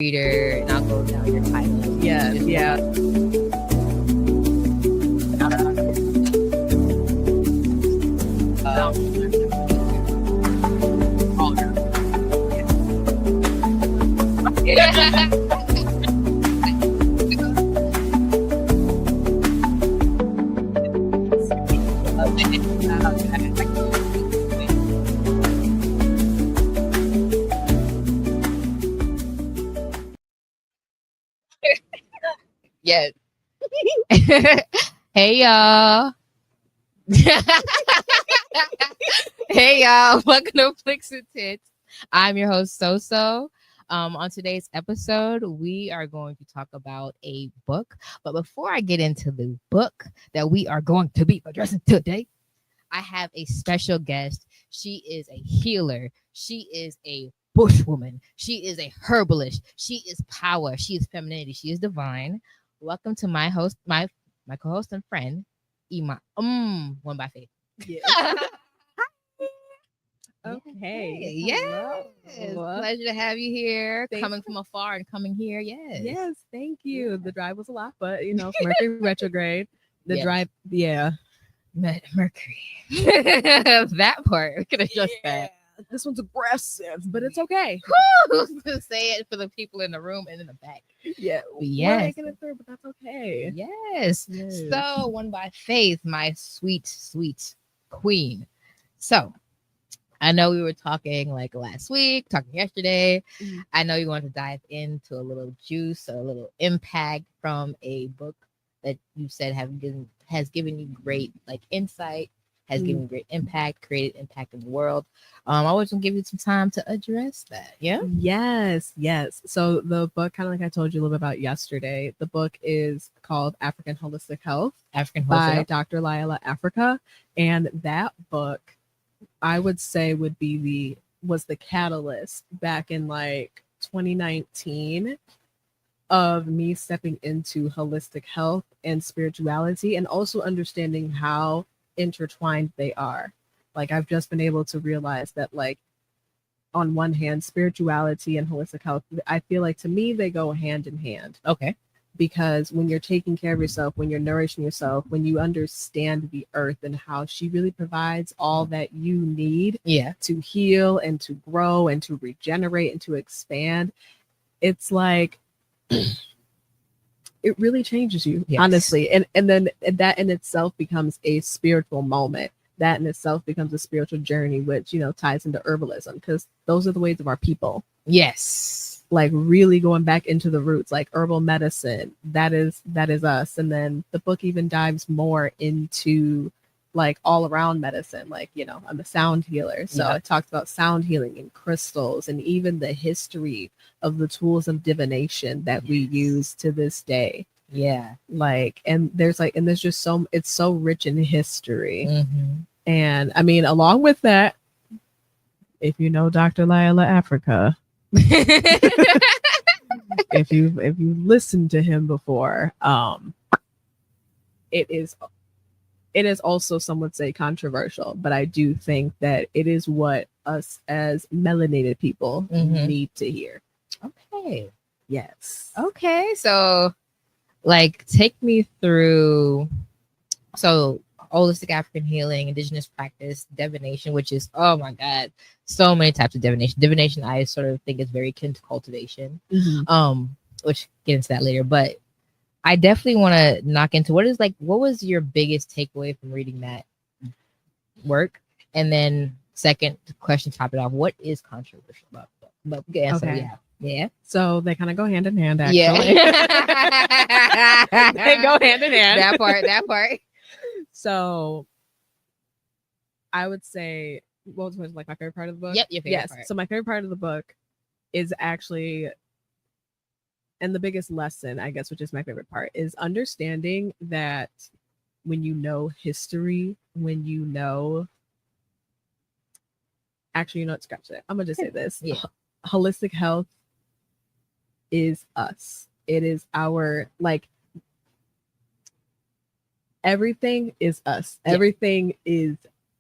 reader, and I'll go down your title. Yeah. Yes. Hey y'all. Hey y'all. Welcome to Flicks and Tits. I'm your host Soso. On today's episode, we are going to talk about a book. But before I get into the book that we are going to be addressing today, I have a special guest. She is a healer. She is a bushwoman. She is a herbalist. She is power. She is femininity. She is divine. Welcome to my host, my co-host and friend, Ima. One by Faith. Yeah. Okay. Yes. Pleasure to have you here. Thanks. Coming from afar and coming here. Yes. Yes, thank you. The drive was a lot, but Mercury retrograde. The Yes. drive, yeah. Mercury. That part. We could adjust that. This one's aggressive, but it's okay. Who's gonna say it for the people in the room and in the back? Yeah. Yes. We're making it through, but that's okay. Yes. Yes. So, one by Faith, my sweet, sweet queen. So, I know we were talking like last week, talking yesterday. Mhm. I know you want to dive into a little juice, a little impact from a book that you said has given you great like insight, has given you great impact, created impact in the world. I was gonna give you some time to address that. Yeah. Yes. So the book, kind of like I told you a little bit about yesterday, the book is called African Holistic Health African by wholesale. Dr. Lila Africa. And that book, I would say, was the catalyst back in like 2019 of me stepping into holistic health and spirituality, and also understanding how intertwined they are. Like, I've just been able to realize that, like, on one hand, spirituality and holistic health, I feel like to me they go hand in hand. Okay. Because when you're taking care of yourself, when you're nourishing yourself, when you understand the earth and how she really provides all that you need to heal and to grow and to regenerate and to expand, it's like it really changes you, honestly. And then that in itself becomes a spiritual moment. That in itself becomes a spiritual journey, which, ties into herbalism, because those are the ways of our people. Yes. Like really going back into the roots, like herbal medicine, that is us. And then the book even dives more into like all around medicine. Like, I'm a sound healer. So it talks about sound healing and crystals and even the history of the tools of divination that we use to this day. Yeah. Like, and there's just it's so rich in history. Mm-hmm. And I mean, along with that, if you know Dr. Lila Africa, if you've listened to him before, it is also, some would say, controversial, but I do think that it is what us as melanated people need to hear. Okay. Yes. Okay. So, like, take me through. So, holistic African healing, indigenous practice, divination, which is, oh my God, so many types of divination. Divination, I sort of think, is very akin to cultivation, which get into that later. But I definitely want to knock into what was your biggest takeaway from reading that work? And then second question, top it off, what is controversial about the book? But we can answer, Okay. Yeah. So they kind of go hand in hand, actually. Yeah. They go hand in hand. That part. So I would say, what was like my favorite part of the book? Yep, your favorite part. So my favorite part of the book is actually, and the biggest lesson, I guess, which is my favorite part, is understanding that when you know history, actually, scratch that. I'm gonna just say this. Yeah. Holistic health is us. It is our, like, everything is us. Yeah. Everything is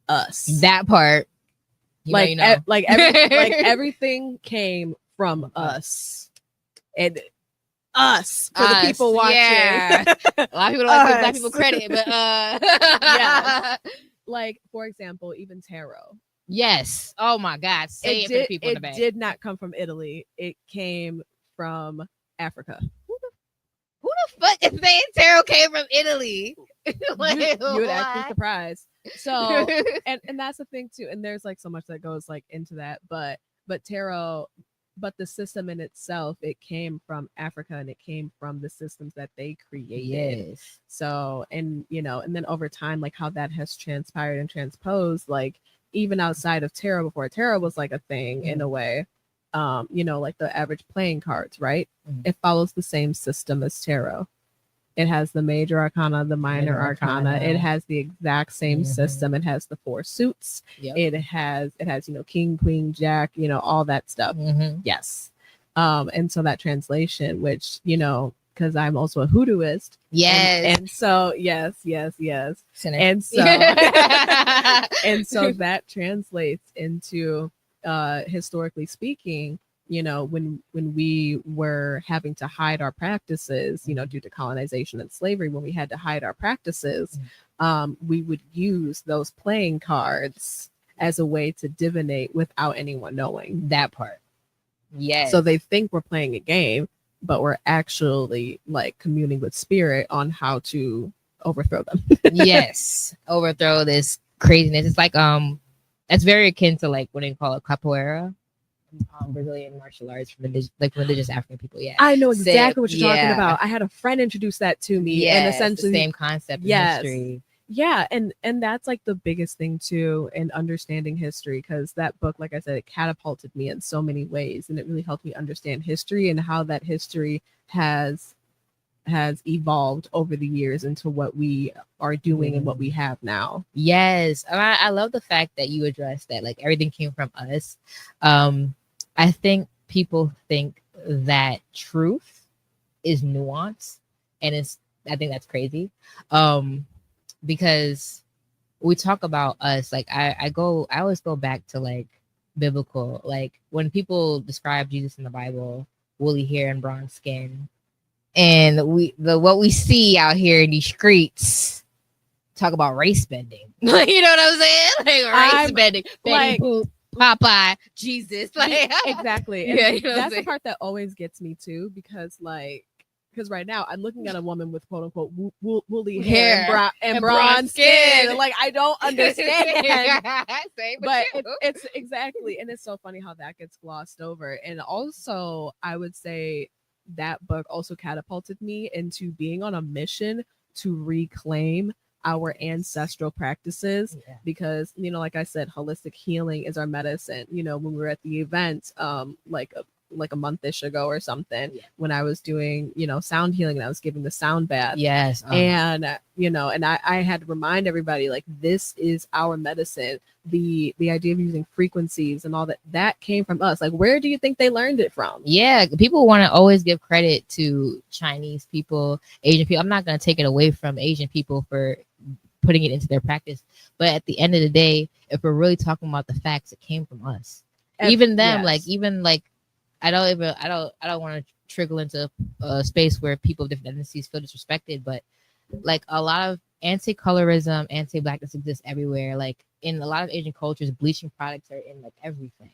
us. That part. Everything came from us. and us for the Us, people watching. yeah. A lot of people don't like to give Black people Us. credit, but Yes. Like, for example, even tarot. yes. Oh my God. Say it for the people in the back. It did not come from Italy. It came from Africa. Who the fuck is saying tarot came from Italy? Like, You would actually what? surprised. So and that's the thing too. And there's like so much that goes like into that, but tarot, but the system in itself, it came from Africa and it came from the systems that they created. Yes. So, and and then over time, like how that has transpired and transposed, like even outside of tarot, before tarot was like a thing in a way, like the average playing cards, right? It follows the same system as tarot. It has the major arcana, the minor arcana. It has the exact same system. It has the 4 suits. Yep. It has king, queen, jack, all that stuff. Yes. And so that translation, which, because I'm also a hoodooist. Yes. And so yes. Sinner. And so and so that translates into historically speaking, when we were having to hide our practices, due to colonization and slavery, when we had to hide our practices, we would use those playing cards as a way to divinate without anyone knowing. That part. Yes. So they think we're playing a game, but we're actually like communing with spirit on how to overthrow them. Yes. Overthrow this craziness. It's like it's very akin to like what they call it capoeira. Brazilian martial arts from religious African people. Yeah, I know exactly what you're talking about. I had a friend introduce that to me, and essentially the same concept. Yes. In history. Yeah, and that's like the biggest thing too in understanding history, because that book, like I said, it catapulted me in so many ways, and it really helped me understand history and how that history has evolved over the years into what we are doing and what we have now. Yes, I love the fact that you addressed that, like everything came from us. I think people think that truth is nuance, and I think that's crazy. Because we talk about us, like I always go back to like biblical, like when people describe Jesus in the Bible, woolly hair and bronze skin, and what we see out here in these streets, talk about race bending. Like, you know what I'm saying? Like race bending, Betty Boop, Popeye, Jesus, like exactly. And yeah, that's the part that always gets me too, because right now I'm looking at a woman with quote unquote woolly hair and bronze skin. Like, I don't understand. But it's exactly, and it's so funny how that gets glossed over. And also, I would say that book also catapulted me into being on a mission to reclaim our ancestral practices, because like I said, holistic healing is our medicine. When we were at the event like a month-ish ago or something, when I was doing sound healing, and I was giving the sound bath, and and I had to remind everybody, like, this is our medicine. The idea of using frequencies and all that came from us. Like, where do you think they learned it from? People want to always give credit to Chinese people, Asian people. I'm not going to take it away from Asian people for putting it into their practice, but at the end of the day, if we're really talking about the facts, it came from us. Even them, I don't want to trickle into a space where people of different ethnicities feel disrespected, but like a lot of anti-colorism, anti-blackness exists everywhere. Like in a lot of Asian cultures, bleaching products are in like everything.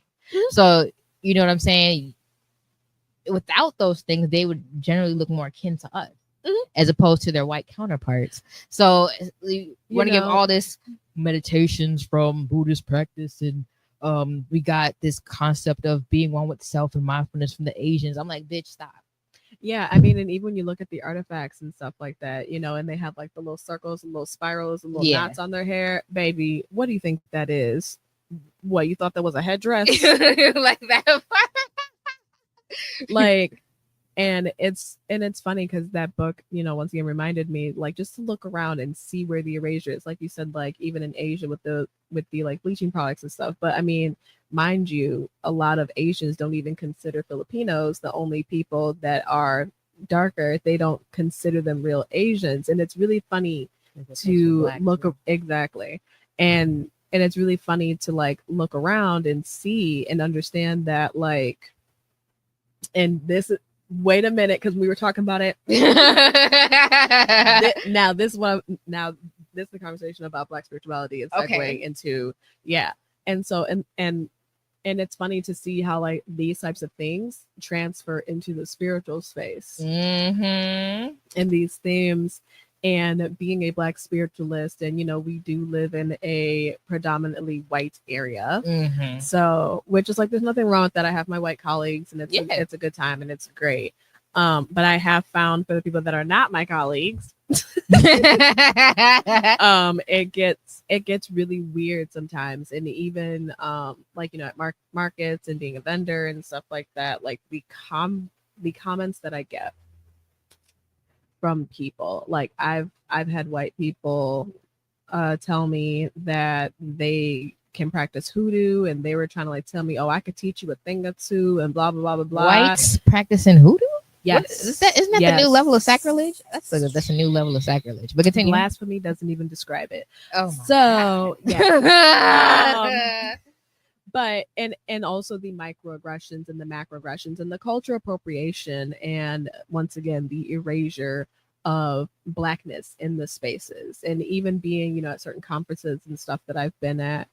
So you know what I'm saying? Without those things, they would generally look more akin to us as opposed to their white counterparts. So we want to give all this meditations from Buddhist practice, and we got this concept of being one with self and mindfulness from the Asians. I'm like, bitch, stop. Yeah, I mean, and even when you look at the artifacts and stuff like that, and they have like the little circles and little spirals and little knots on their hair, baby, what do you think that is? What, you thought that was a headdress? Like that. Like, and it's funny because that book, once again reminded me, like, just to look around and see where the erasure is. Like you said, like even in Asia with the like bleaching products and stuff. But I mean, mind you, a lot of Asians don't even consider Filipinos the only people that are darker. They don't consider them real Asians, and it's really funny to look exactly. And it's really funny to like look around and see and understand that, like, and this wait a minute, because we were talking about it. Now this is the conversation about Black spirituality is segueing into and so and it's funny to see how like these types of things transfer into the spiritual space and these themes. And being a Black spiritualist, and we do live in a predominantly white area, so which is like there's nothing wrong with that. I have my white colleagues, and it's a good time and it's great. But I have found for the people that are not my colleagues, it gets really weird sometimes. And even like at markets and being a vendor and stuff like that, like the comments that I get from people, like I've had white people tell me that they can practice hoodoo, and they were trying to like tell me, oh, I could teach you a thing or two, and blah blah blah blah blah. Whites practicing hoodoo? Yes. Isn't that the new level of sacrilege? That's a new level of sacrilege. But continue. Blasphemy doesn't even describe it. Oh, so yeah. But and also the microaggressions and the macroaggressions and the cultural appropriation, and once again the erasure of Blackness in the spaces. And even being at certain conferences and stuff that I've been at,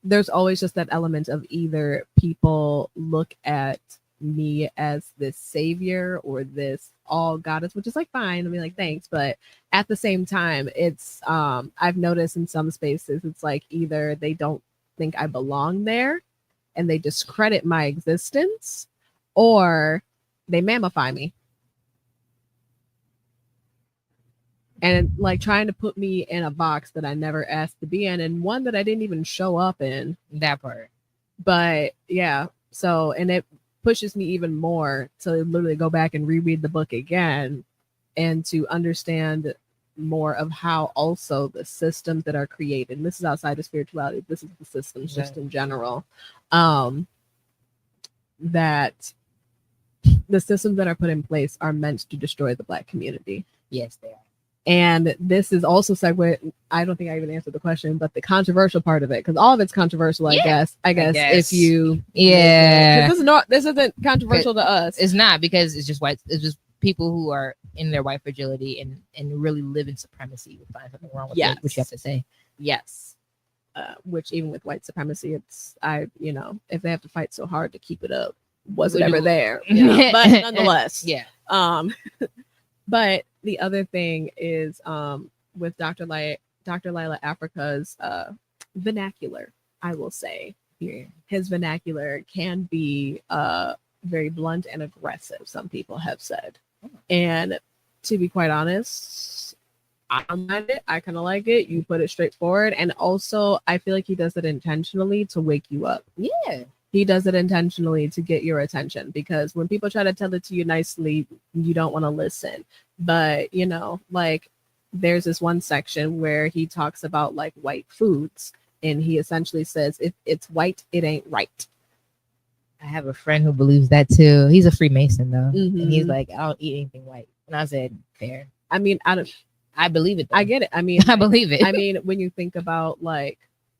there's always just that element of either people look at me as this savior or this all goddess, which is like fine. I mean, like, thanks. But at the same time, it's I've noticed in some spaces, it's like either they don't think I belong there and they discredit my existence, or they mammify me. And like trying to put me in a box that I never asked to be in, and one that I didn't even show up in. That part. But yeah, so, and it pushes me even more to literally go back and reread the book again and to understand more of how also the systems that are created, and this is outside of spirituality, this is the systems just in general, that the systems that are put in place are meant to destroy the Black community. Yes, they are. And this is also segue. I don't think I even answered the question, but the controversial part of it, because all of it's controversial, I guess. If you, this isn't controversial to us. It's not, because it's just white. It's just people who are in their white fragility and really live in supremacy would find something wrong with it, which you have to say. Yes. Which even with white supremacy, it's if they have to fight so hard to keep it up, was it ever there? But nonetheless, But the other thing is with Dr. Lila Africa's vernacular, I will say. His vernacular can be very blunt and aggressive, some people have said. And to be quite honest, I don't mind it. I kind of like it. You put it straightforward. And also, I feel like he does it intentionally to wake you up. Yeah. He does it intentionally to get your attention, because when people try to tell it to you nicely, you don't want to listen. But, like there's this one section where he talks about like white foods, and he essentially says, if it's white, it ain't right. I have a friend who believes that too. He's a Freemason though. And he's like, I don't eat anything white. And I said, fair. I mean, I believe it though. I get it. I mean, I believe it. I mean, when you think about like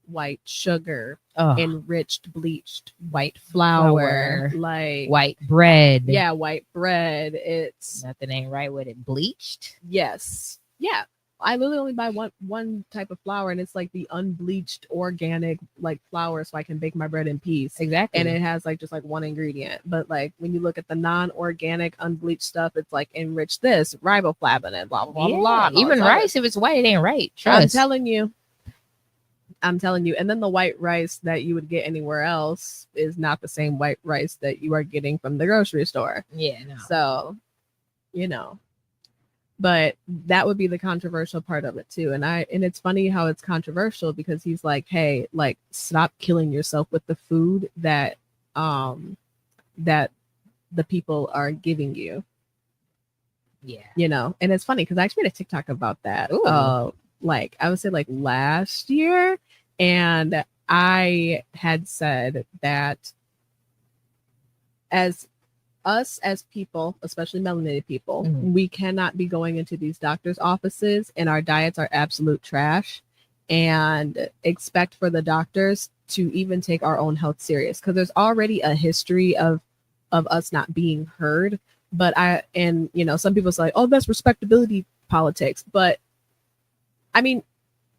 white sugar, enriched bleached white flour, like white bread. Yeah, white bread. It's nothing ain't right with it. Bleached. Yes. Yeah. I literally only buy one type of flour, and it's like the unbleached organic like flour, so I can bake my bread in peace. Exactly. And it has like just like one ingredient. But like when you look at the non-organic unbleached stuff, it's like enriched this, riboflavin, and blah blah blah blah. Even rice, if it's white, it ain't right. Trust. I'm telling you. And then the white rice that you would get anywhere else is not the same white rice that you are getting from the grocery store. Yeah, no. So, but that would be the controversial part of it too. And it's funny how it's controversial, because he's like, hey, like, stop killing yourself with the food that that the people are giving you. Yeah. And it's funny because I actually made a TikTok about that. Like I would say like last year, and I had said that as people, especially melanated people, we cannot be going into these doctors' offices and our diets are absolute trash and expect for the doctors to even take our own health serious, because there's already a history of of us not being heard. But some people say, oh, that's respectability politics. But I mean,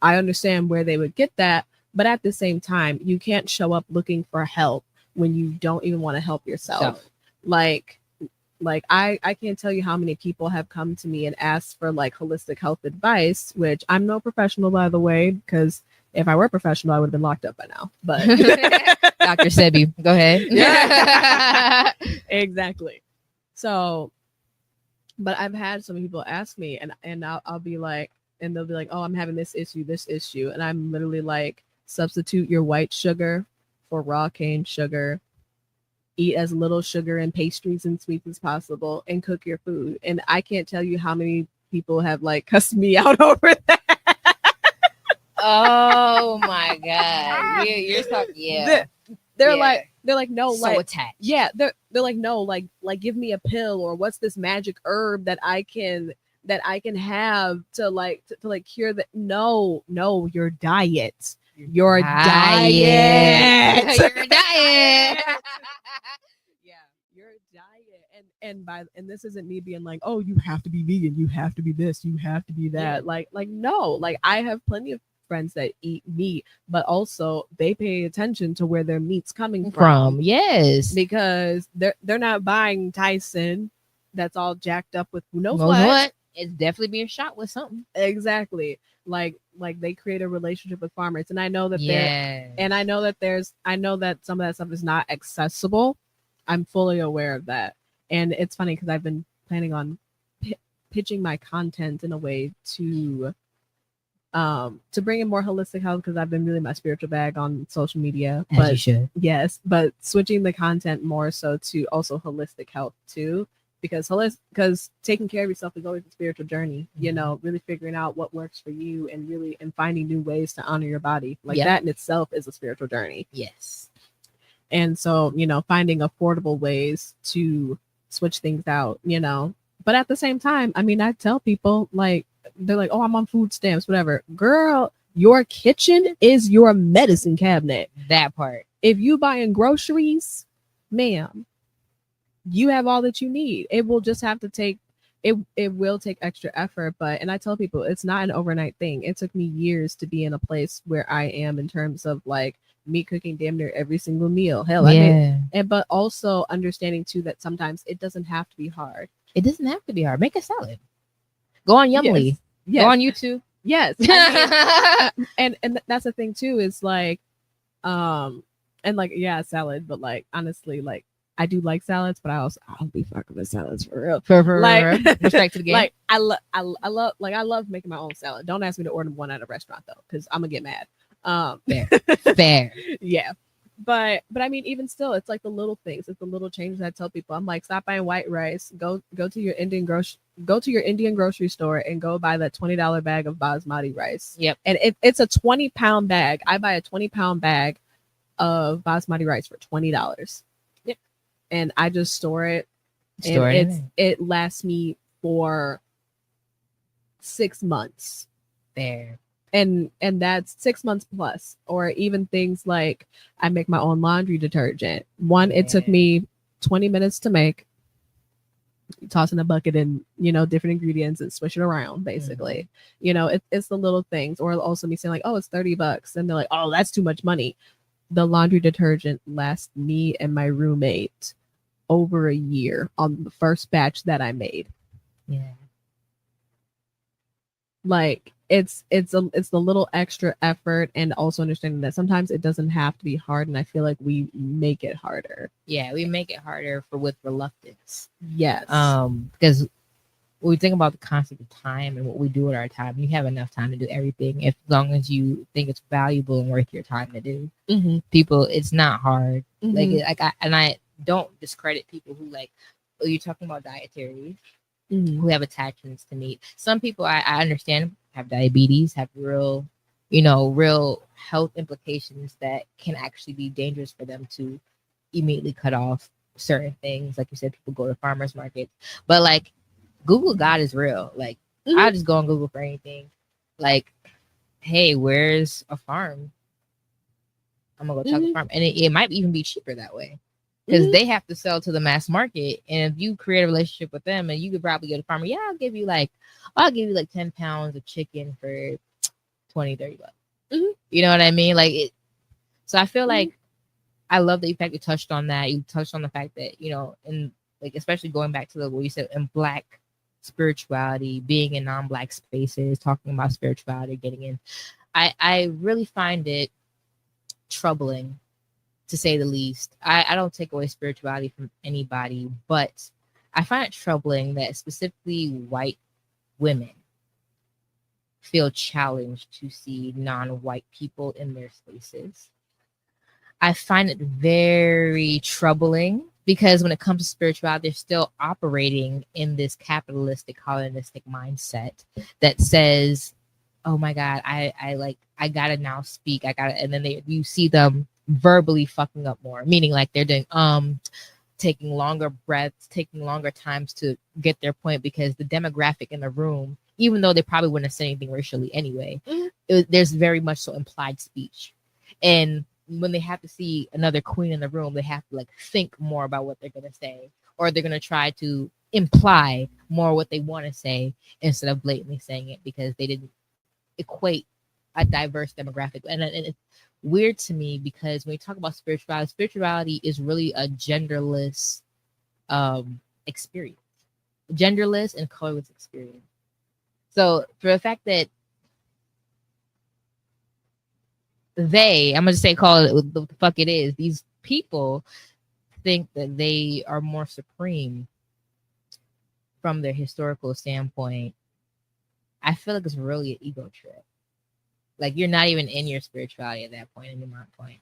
I understand where they would get that. But at the same time, you can't show up looking for help when you don't even want to help yourself. Like I can't tell you how many people have come to me and asked for like holistic health advice, which I'm no professional, by the way, because if I were professional, I would have been locked up by now. But Dr. Sebi, go ahead. Yeah. Exactly. So, but I've had some people ask me, and I'll be like, and they'll be like, oh, I'm having this issue. And I'm literally like, substitute your white sugar for raw cane sugar. Eat as little sugar and pastries and sweets as possible, and cook your food. And I can't tell you how many people have like cussed me out over that. Oh my God. You're talking, yeah. They're like, no, so like attached. Yeah, they're like, no, like give me a pill, or what's this magic herb that I can have to like cure that. No, your diet. Your diet. Your diet. Yeah, your diet. And this isn't me being like, oh, you have to be vegan, you have to be this, you have to be that. Yeah. Like no, like I have plenty of friends that eat meat, but also they pay attention to where their meat's coming from. Yes, because they're not buying Tyson that's all jacked up with who knows what. what. It's definitely being shot with something. Exactly. Like they create a relationship with farmers, and I know that I know that some of that stuff is not accessible. I'm fully aware of that. And it's funny because I've been planning on pitching my content in a way to bring in more holistic health, because I've been really my spiritual bag on social media. As you should. Yes, but switching the content more so to also holistic health too, because taking care of yourself is always a spiritual journey. You know, really figuring out what works for you, and finding new ways to honor your body. Like that in itself is a spiritual journey. Yes. And so, finding affordable ways to switch things out, but at the same time, I mean, I tell people, like, they're like, oh, I'm on food stamps, whatever. Girl, your kitchen is your medicine cabinet. That part. If you buying groceries, ma'am, you have all that you need. It will just have to take it will take extra effort, and I tell people it's not an overnight thing. It took me years to be in a place where I am in terms of like me cooking damn near every single meal. Hell, but also understanding too that sometimes it doesn't have to be hard. It doesn't have to be hard. Make a salad. Go on Yumly. Yes. Go on YouTube. Yes. I mean, and that's the thing too, is like, and like, yeah, salad, but like, honestly, like, I do like salads, but I'll be fucking with salads for real. For like, respect to the game. Like, I love making my own salad. Don't ask me to order one at a restaurant though, because I'm gonna get mad. Fair. Yeah. But I mean, even still, it's like the little things. It's the little changes I tell people. I'm like, stop buying white rice. Go to your Indian grocery store and go buy that $20 bag of basmati rice. Yep. And it's a 20-pound bag. I buy a 20-pound bag of basmati rice for $20. Yep. And I just store it. It lasts me for 6 months. There. And that's 6 months plus. Or even things like I make my own laundry detergent. It took me 20 minutes to make. Toss in a bucket and different ingredients and swish it around, basically. It's the little things. Or also me saying like, oh, it's $30, and they're like, oh, that's too much money. The laundry detergent lasts me and my roommate over a year on the first batch that I made. Yeah. Like, it's the little extra effort, and also understanding that sometimes it doesn't have to be hard, and I feel like we make it harder. Yeah, we make it harder with reluctance. Yes. Because when we think about the concept of time and what we do with our time, you have enough time to do everything as long as you think it's valuable and worth your time to do. Mm-hmm. People, it's not hard. Mm-hmm. I don't discredit people who you're talking about dietaries. Mm-hmm. Who have attachments to meat. Some people I understand have diabetes, have real health implications that can actually be dangerous for them to immediately cut off certain things. Like you said, people go to farmers markets, but like Google God is real. Like I'll just go on Google for anything. Like, hey, where's a farm? I'm gonna go check a farm, and it might even be cheaper that way. because they have to sell to the mass market. And if you create a relationship with them, and you could probably go to the farmer, yeah, I'll give you like 10 pounds of chicken for 20-30 bucks. You know what I mean? Like it. So I feel like I love the fact you touched on that. You touched on the fact that, and like especially going back to what you said in Black spirituality, being in non-Black spaces, talking about spirituality, getting in. I really find it troubling, to say the least. I don't take away spirituality from anybody, but I find it troubling that specifically white women feel challenged to see non-white people in their spaces. I find it very troubling because when it comes to spirituality, they're still operating in this capitalistic, colonistic mindset that says, "Oh my God, I gotta now speak. I gotta," and then you see them verbally fucking up more, meaning like they're doing taking longer breaths, taking longer times to get their point because the demographic in the room, even though they probably wouldn't have said anything racially anyway, there's very much so implied speech. And when they have to see another queen in the room, they have to like think more about what they're gonna say, or they're gonna try to imply more what they want to say instead of blatantly saying it because they didn't equate a diverse demographic. And it's weird to me because when we talk about spirituality is really a genderless experience, genderless and colorless experience. So for the fact that I'm gonna just say call it what the fuck it is, these people think that they are more supreme from their historical standpoint, I feel like it's really an ego trip. Like you're not even in your spirituality at that point, in my point.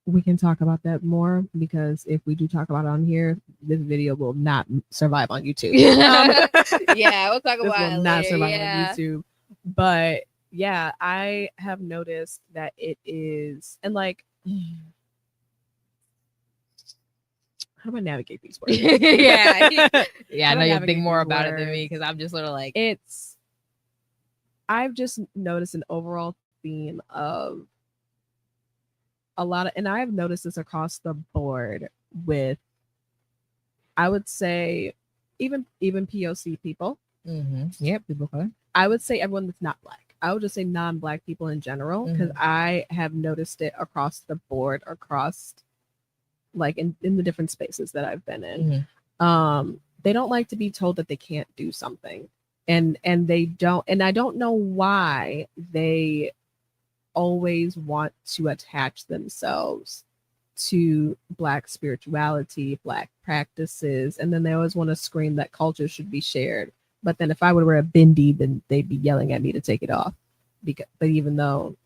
We can talk about that more because if we do talk about it on here, this video will not survive on YouTube. Yeah, we'll talk this about will it not later. survive Yeah. on YouTube. But yeah, I have noticed that it is, and like, how do I navigate these words? yeah. I know you'll think navigate more these about it than words? me because I'm just sort of like I've just noticed an overall theme of a lot of, and I've noticed this across the board with, I would say, even POC people. Yep, people of color. I would say everyone that's not Black. I would just say non-Black people in general because I have noticed it across the board, across like in the different spaces that I've been in. They don't like to be told that they can't do something, and they don't, and I don't know why they always want to attach themselves to Black spirituality, Black practices, and then they always want to scream that culture should be shared. But then if I would wear a bindi, then they'd be yelling at me to take it off. But even though,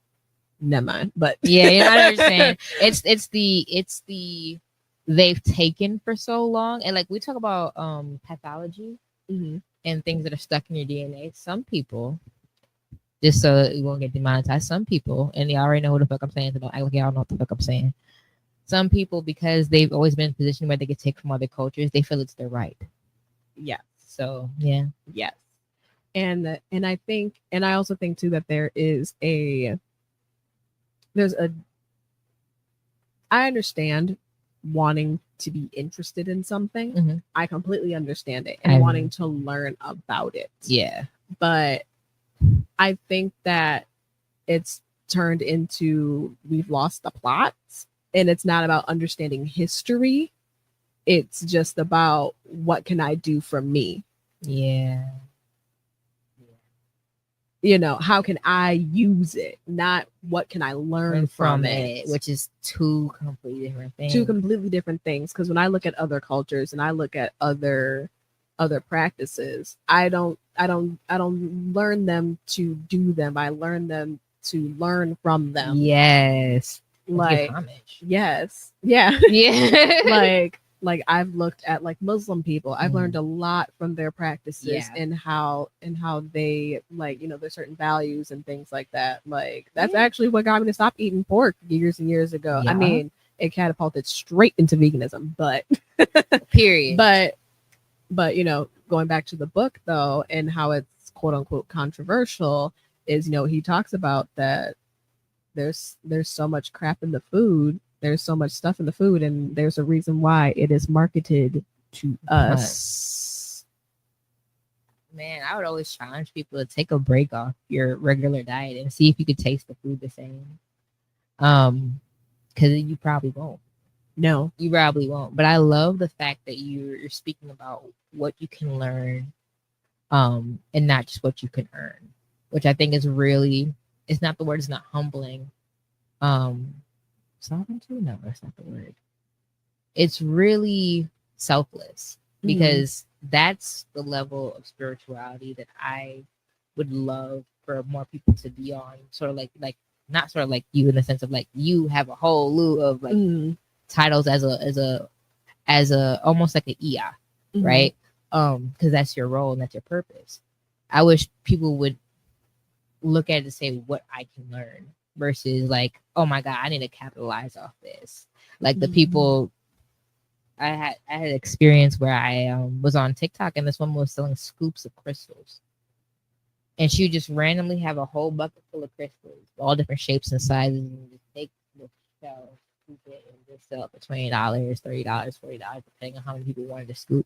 never mind. But yeah, you know what I'm saying. It's the they've taken for so long, and like we talk about pathology and things that are stuck in your DNA. Some people, just so you won't get demonetized, some people, and you already know who the fuck I'm saying, so don't act like y'all know what the fuck I'm saying. Some people, because they've always been in a position where they get take from other cultures, they feel it's their right. Yeah. So yeah. Yes. And I think, and I also think too that there's a I understand wanting to be interested in something. I completely understand it and wanting to learn about it. Yeah. But I think that it's turned into we've lost the plot, and it's not about understanding history. It's just about what can I do for me? Yeah. You know, how can I use it? Not what can I learn from it? Which is two completely different things. Two completely different things. Because when I look at other cultures and I look at other practices, I don't learn them to do them. I learn them to learn from them. Yes. Like yes. Yeah. Yeah. like I've looked at like Muslim people. I've learned a lot from their practices and how they, like, you know, there's certain values and things like that. Like that's actually what got me to stop eating pork years and years ago. I mean, it catapulted straight into veganism, but period. But you know, going back to the book though, and how it's quote unquote controversial, is, you know, he talks about that there's so much crap in the food there's so much stuff in the food, and there's a reason why it is marketed to us. Man, I would always challenge people to take a break off your regular diet and see if you could taste the food the same. Because you probably won't. No, You probably won't. But I love the fact that you're speaking about what you can learn, and not just what you can earn, which I think is really, it's not the word, it's not humbling. Sovereignty? No, that's not the word. It's really selfless, because that's the level of spirituality that I would love for more people to be on. Sort of like not sort of like you, in the sense of like you have a whole lieu of like titles as a almost like an EI, right? Because that's your role and that's your purpose. I wish people would look at it and say what I can learn versus like, oh my God, I need to capitalize off this. Like the people, I had an experience where I was on TikTok, and this woman was selling scoops of crystals, and she would just randomly have a whole bucket full of crystals, all different shapes and sizes, and just take the shell, scoop it, and just sell it for $20, $30, $40, depending on how many people wanted to scoop.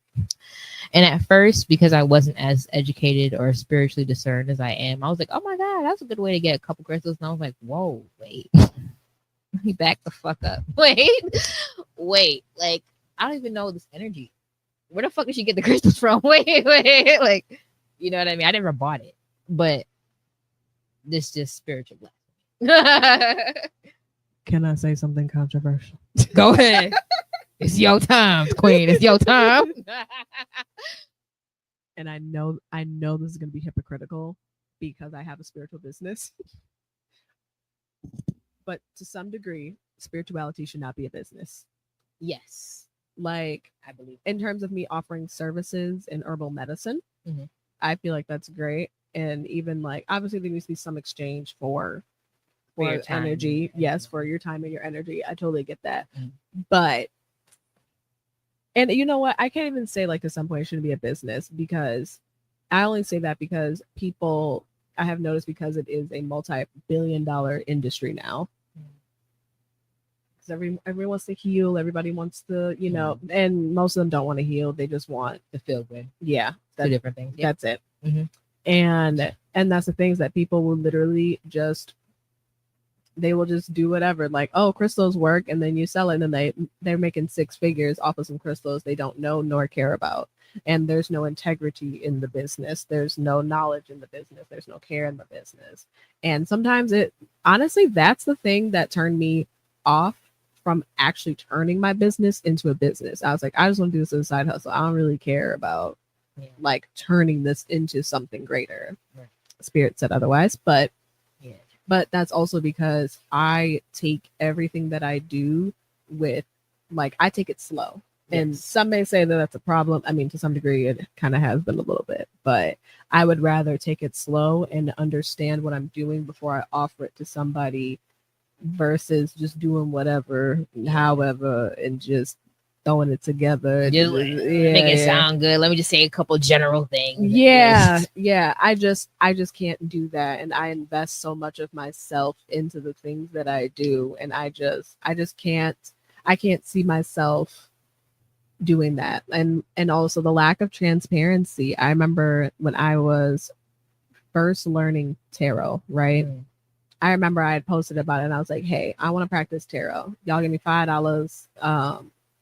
And at first, because I wasn't as educated or spiritually discerned as I am, I was like, oh my God, that's a good way to get a couple crystals. And I was like, whoa, wait. Let me back the fuck up. Wait. Like, I don't even know this energy. Where the fuck did she get the crystals from? Wait. Like, you know what I mean? I never bought it. But this just spiritual blessing. Can I say something controversial? Go ahead. It's your time, Queen. It's your time. And I know this is going to be hypocritical because I have a spiritual business. But to some degree, spirituality should not be a business. Yes. Like, I believe in terms of me offering services in herbal medicine, I feel like that's great. And even like, obviously there needs to be some exchange for your time energy. Yes, for your time and your energy. I totally get that. But, and you know what? I can't even say like at some point it shouldn't be a business, because I only say that because people, I have noticed, because it is a multi-billion-dollar industry now. Everybody wants to heal. Everybody wants to, you know, and most of them don't want to heal. They just want to feel good. Yeah, Two different things. That's it. And that's the things that people will literally just, they will just do whatever. Like, oh, crystals work, and then you sell it, and then they're making six figures off of some crystals they don't know nor care about. And there's no integrity in the business. There's no knowledge in the business. There's no care in the business. And sometimes honestly, that's the thing that turned me off from actually turning my business into a business. I was like, I just want to do this as a side hustle. I don't really care about like turning this into something greater. Spirit said otherwise, but that's also because I take everything that I do with, like, I take it slow. And some may say that that's a problem. I mean, to some degree, it kind of has been a little bit, but I would rather take it slow and understand what I'm doing before I offer it to somebody, versus just doing whatever, however, and just throwing it together. Just make it sound good. Let me just say a couple general things. Yeah. I just can't do that. And I invest so much of myself into the things that I do. And I just can't see myself doing that. And also the lack of transparency. I remember when I was first learning tarot, right? I remember I had posted about it, and I was like, hey, I want to practice tarot. Y'all give me $5,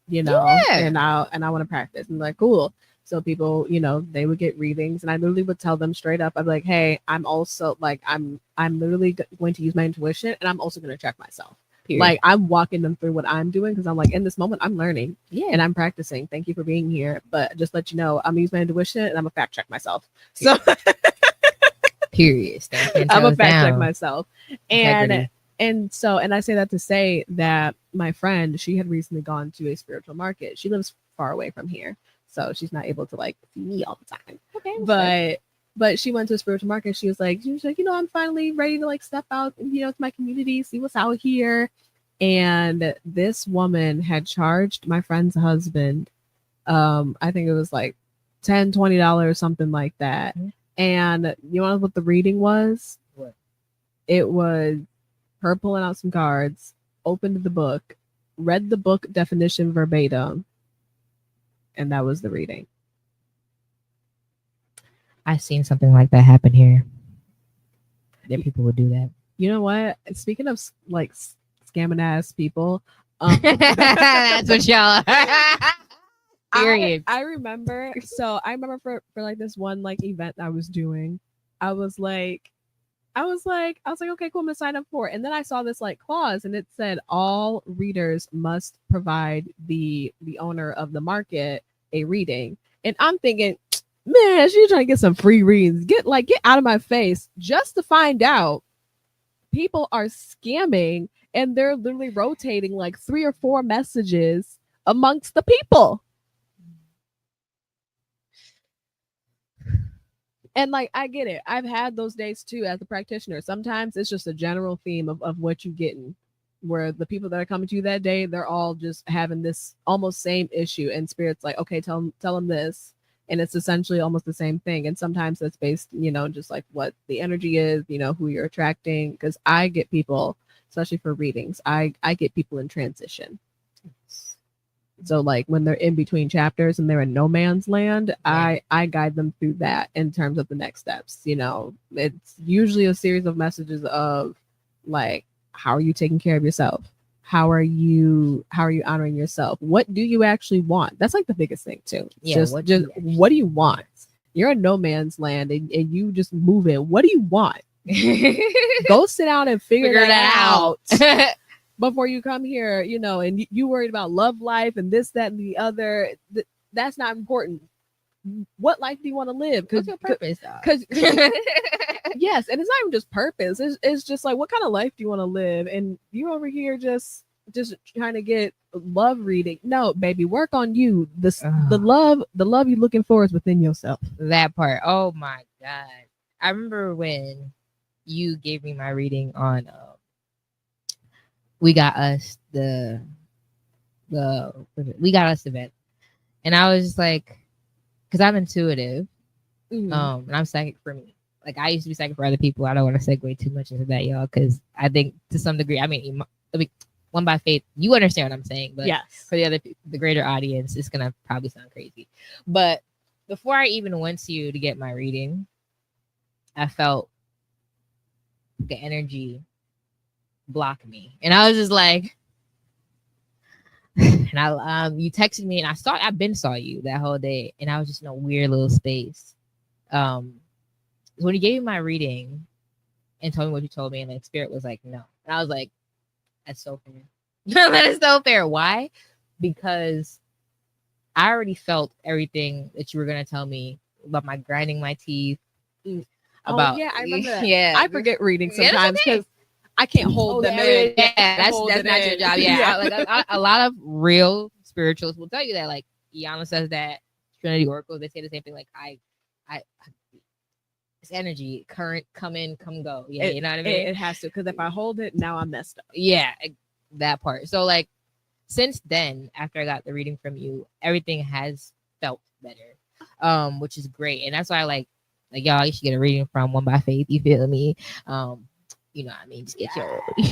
you know, and I want to practice. And like, cool. So people, you know, they would get readings, and I literally would tell them straight up, I'd be like, hey, I'm also like, I'm literally going to use my intuition, and I'm also going to check myself. Period. Like, I'm walking them through what I'm doing, because I'm like, in this moment, I'm learning and I'm practicing. Thank you for being here. But just let you know, I'm using my intuition, and I'm a fact check myself. So period. I'm a fact check myself. And I say that to say that my friend, she had recently gone to a spiritual market. She lives far away from here, so she's not able to like see me all the time. Okay. But she went to a spiritual market. She was like, you know, I'm finally ready to like step out, you know, to my community, see what's out here. And this woman had charged my friend's husband, I think it was like $10, $20, something like that. And you know what the reading was? What? It was her pulling out some cards, opened the book, read the book definition verbatim, and that was the reading. I've seen something like that happen here. That people would do that. You know what? Speaking of like scamming ass people, That's what y'all are. Period. I remember. So I remember for like this one like event I was doing, I was like, okay, cool, I'm gonna sign up for it. And then I saw this like clause, and it said all readers must provide the owner of the market a reading. And I'm thinking, man, she's trying to get some free readings. Get out of my face, just to find out people are scamming, and they're literally rotating like 3 or 4 messages amongst the people. And like, I get it. I've had those days too as a practitioner. Sometimes it's just a general theme of what you're getting, where the people that are coming to you that day, they're all just having this almost same issue, and spirit's like, okay, tell them this. And it's essentially almost the same thing. And sometimes that's based, just like what the energy is, who you're attracting. Because I get people, especially for readings, I get people in transition. So like when they're in between chapters and they're in no man's land, I guide them through that in terms of the next steps. It's usually a series of messages of like, how are you taking care of yourself? How are you honoring yourself? What do you actually want? That's like the biggest thing too. Yeah, what do you want? You're in no man's land, and you just move in. What do you want? Go sit down and figure that out. Before you come here, and you worried about love life and this, that, and the other. That's not important. What life do you want to live? What's your purpose? Because yes, and it's not even just purpose. It's just like, what kind of life do you want to live? And you over here just trying to get love reading. No, baby, work on you. The love you're looking for is within yourself. That part. Oh my God. I remember when you gave me my reading on We Got Us, the We Got Us event. And I was just like, because I'm intuitive, and I'm psychic for me. Like, I used to be psychic for other people. I don't want to segue too much into that, y'all, because I think to some degree, I mean, one by faith, you understand what I'm saying, but yes, for the greater audience, it's gonna probably sound crazy. But before I even went to you to get my reading, I felt the energy block me, and I was just like, and you texted me, and I saw you that whole day, and I was just in a weird little space. When you gave me my reading and told me what you told me, and then spirit was like, no, and I was like, that's so fair. That is so fair. Why? Because I already felt everything that you were gonna tell me about my grinding my teeth. About I remember that. Yeah, I forget reading sometimes because I can't hold them in. Yeah, that's not your job. Yeah, a lot of real spirituals will tell you that. Like Iana says that, Trinity Oracles, they say the same thing. Like I it's energy, current, come in, come go. Yeah, you know what I mean? It has to, because if I hold it, now I'm messed up. Yeah, that part. So like, since then, after I got the reading from you, everything has felt better, which is great. And that's why I like y'all, you should get a reading from One by Faith. You feel me? You know what I mean? Just get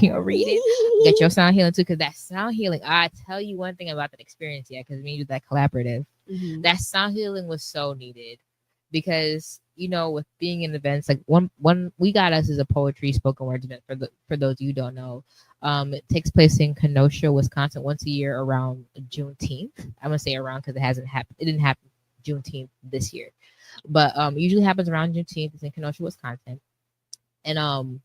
your reading, get your sound healing too, because that sound healing, I tell you one thing about that experience, because we do that collaborative. That sound healing was so needed, because with being in events like one We Got Us is a poetry spoken word event for those you don't know. It takes place in Kenosha, Wisconsin once a year around Juneteenth. I'm gonna say around because it didn't happen Juneteenth this year, but usually happens around Juneteenth. It's in Kenosha, Wisconsin. And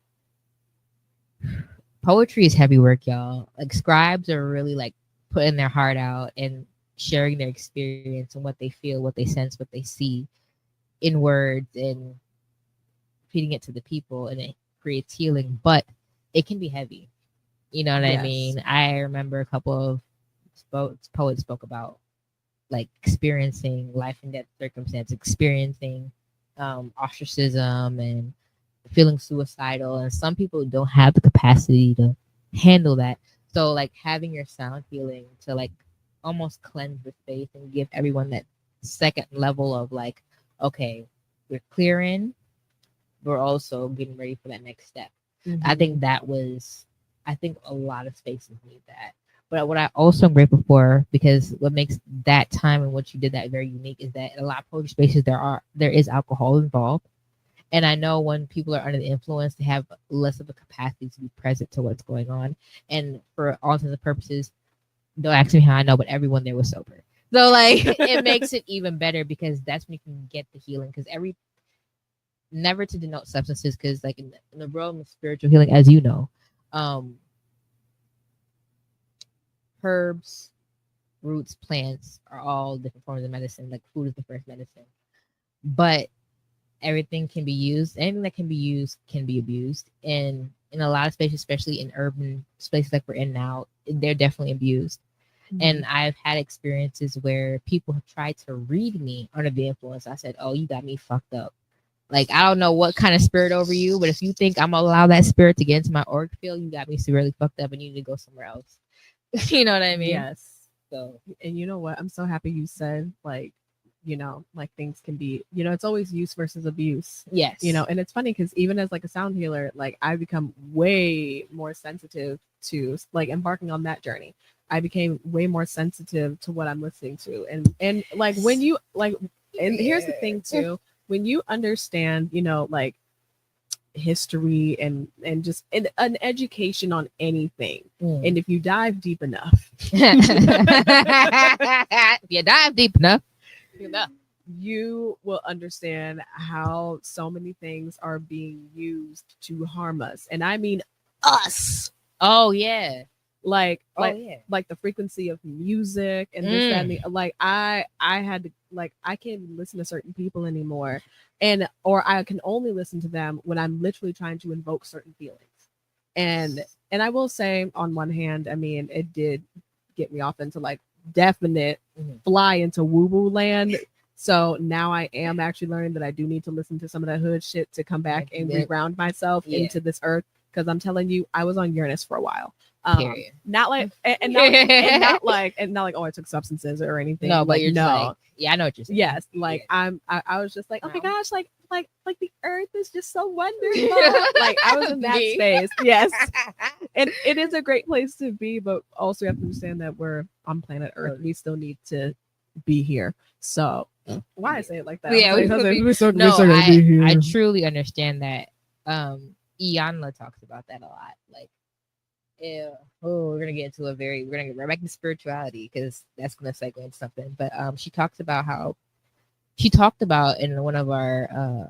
poetry is heavy work, y'all. Like, scribes are really like putting their heart out and sharing their experience and what they feel, what they sense, what they see in words, and feeding it to the people, and it creates healing. But it can be heavy. You know what I mean? I remember a couple of poets spoke about like experiencing life and death circumstance, experiencing ostracism and feeling suicidal, and some people don't have the capacity to handle that. So like having your sound healing to like almost cleanse the space and give everyone that second level of like, okay, we're clearing, we're also getting ready for that next step. I think a lot of spaces need that. But what I also am grateful for, because what makes that time and what you did that very unique, is that in a lot of poetry spaces there is alcohol involved. And I know when people are under the influence, they have less of a capacity to be present to what's going on. And for all intents and purposes, don't ask me how I know, but everyone there was sober. So like it makes it even better because that's when you can get the healing. Because never to denote substances, because like in the realm of spiritual healing, as you know, um, herbs, roots, plants are all different forms of medicine. Like food is the first medicine, but everything can be used. Anything that can be abused, and in a lot of spaces, especially in urban spaces like we're in now, they're definitely abused. And I've had experiences where people have tried to read me under the influence. I said, "Oh, you got me fucked up. Like, I don't know what kind of spirit over you, but if you think I'm gonna allow that spirit to get into my auric field, you got me severely fucked up and you need to go somewhere else." You know what I mean? Yes. So, And you know what? I'm so happy you said, like, like things can be, it's always use versus abuse. yes. And it's funny because even as like a sound healer, like I become way more sensitive to like embarking on that journey. I became way more sensitive to what I'm listening to. And like when you like, and here's the thing too, when you understand, like history and just an education on anything, and if you dive deep enough, if you dive deep enough, you will understand how so many things are being used to harm us. And I mean us. Oh yeah. Like yeah. like the frequency of music and this, that, and the, like I had to, like, I can't even listen to certain people anymore, or I can only listen to them when I'm literally trying to invoke certain feelings. And I will say, on one hand, I mean, it did get me off into like definite fly into woo-woo land. So now I am actually learning that I do need to listen to some of that hood shit to come back and reground myself into this earth. Because I'm telling you, I was on Uranus for a while. Not like and not like oh, I took substances or anything. No, but like, you're no. Like, yeah, I know what you're saying. Yes, like I was just like, oh my gosh, like the earth is just so wonderful. Like I was in that space. Yes. And it is a great place to be, but also you have to understand that we're on planet Earth. We still need to be here. So why I say it like that? Yeah, I truly understand that. Iyanla talks about that a lot. Like, yeah, we're gonna get right back to spirituality because that's gonna segue into something. But she talked about in one of our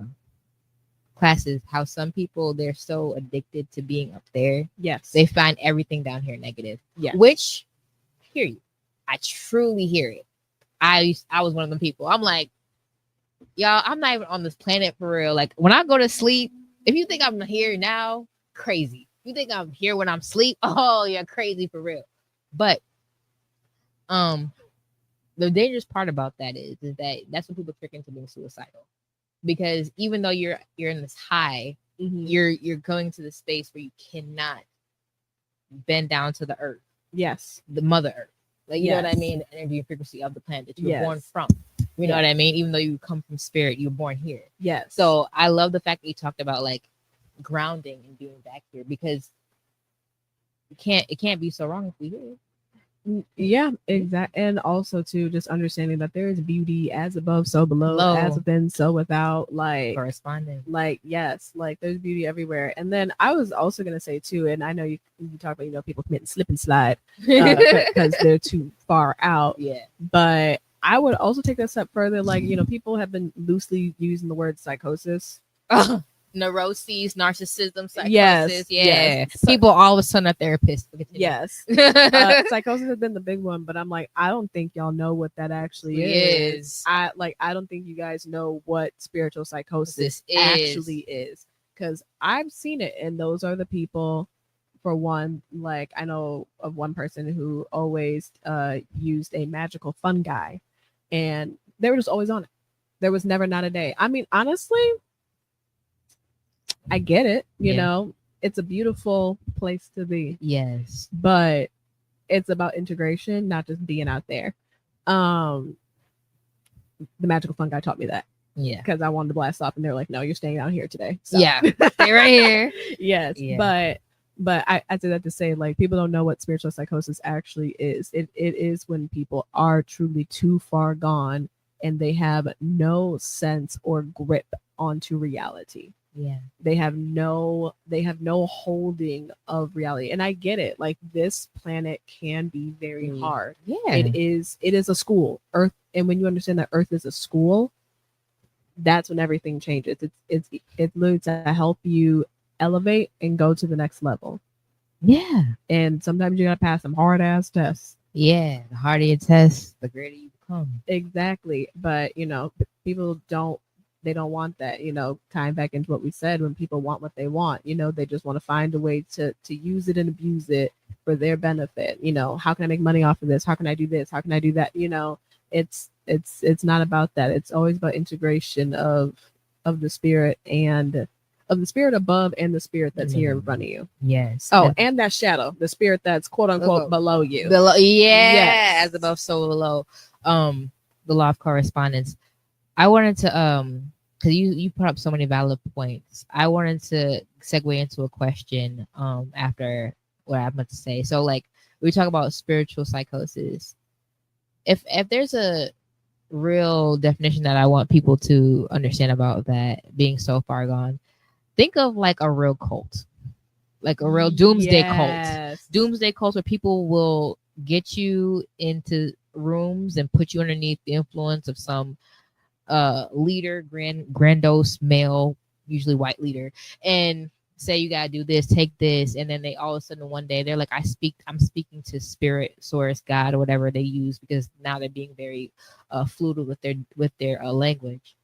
classes how some people, they're so addicted to being up there. Yes, they find everything down here negative. Yeah, which I hear you. I truly hear it. I was one of them people. I'm like, y'all, I'm not even on this planet for real. Like when I go to sleep, if you think I'm here now, crazy. You think I'm here when I'm asleep? Oh, you're crazy for real. But the dangerous part about that is that that's when people trick into being suicidal. Because even though you're in this high, you're going to the space where you cannot bend down to the earth. Yes. The mother earth. Like, you know what I mean? The energy and frequency of the planet that you were born from. You know what I mean? Even though you come from spirit, you were born here. Yes. So I love the fact that you talked about like grounding and being back here, because it can't be so wrong if we here. Yeah, exactly. And also too, just understanding that there is beauty as above, so below, as within, so without, like corresponding. Like, yes, like there's beauty everywhere. And then I was also gonna say too, and I know you talk about people committing slip and slide because they're too far out. Yeah. But I would also take that step further. Like, people have been loosely using the word psychosis. Neuroses, narcissism, psychosis. Yes. People all of a sudden are therapists. Yes. Psychosis has been the big one, but I'm like, I don't think y'all know what that actually is. I don't think you guys know what spiritual psychosis actually is, because I've seen it, and those are the people. For one, like I know of one person who always used a magical fungi, and they were just always on it. There was never not a day. I mean, honestly, I get it. You know, it's a beautiful place to be. Yes. But it's about integration, not just being out there. The magical fungi taught me that. Yeah. Because I wanted to blast off, and they're like, no, you're staying out here today. So. Yeah. Stay right here. Yes. Yeah. But But I say that to say, like, people don't know what spiritual psychosis actually is. It is when people are truly too far gone and they have no sense or grip onto reality. Yeah. They have no holding of reality. And I get it. Like, this planet can be very hard. Yeah. It is a school. Earth, and when you understand that Earth is a school, that's when everything changes. It's literally to help you elevate and go to the next level. Yeah. And sometimes you gotta pass some hard ass tests. Yeah. The harder you test, the greater you become. Exactly. But people don't want that. Tying back into what we said, when people want what they want, they just want to find a way to use it and abuse it for their benefit. How can I make money off of this? How can I do this? How can I do that? It's not about that. It's always about integration of the spirit, and of the spirit above and the spirit that's here in front of you. Yes. Oh, and that shadow, the spirit that's quote unquote below you. Below, yeah. Yes. As above, so below. The law of correspondence. I wanted to because you put up so many valid points. I wanted to segue into a question after what I'm about to say. So, like, we talk about spiritual psychosis. If there's a real definition that I want people to understand about that being so far gone, think of like a real cult, like a real doomsday cult. Doomsday cults where people will get you into rooms and put you underneath the influence of some leader, grandiose male, usually white leader, and say you gotta do this, take this, and then they all of a sudden one day they're like, I'm speaking to spirit, source, God, or whatever they use, because now they're being very fluid with their language,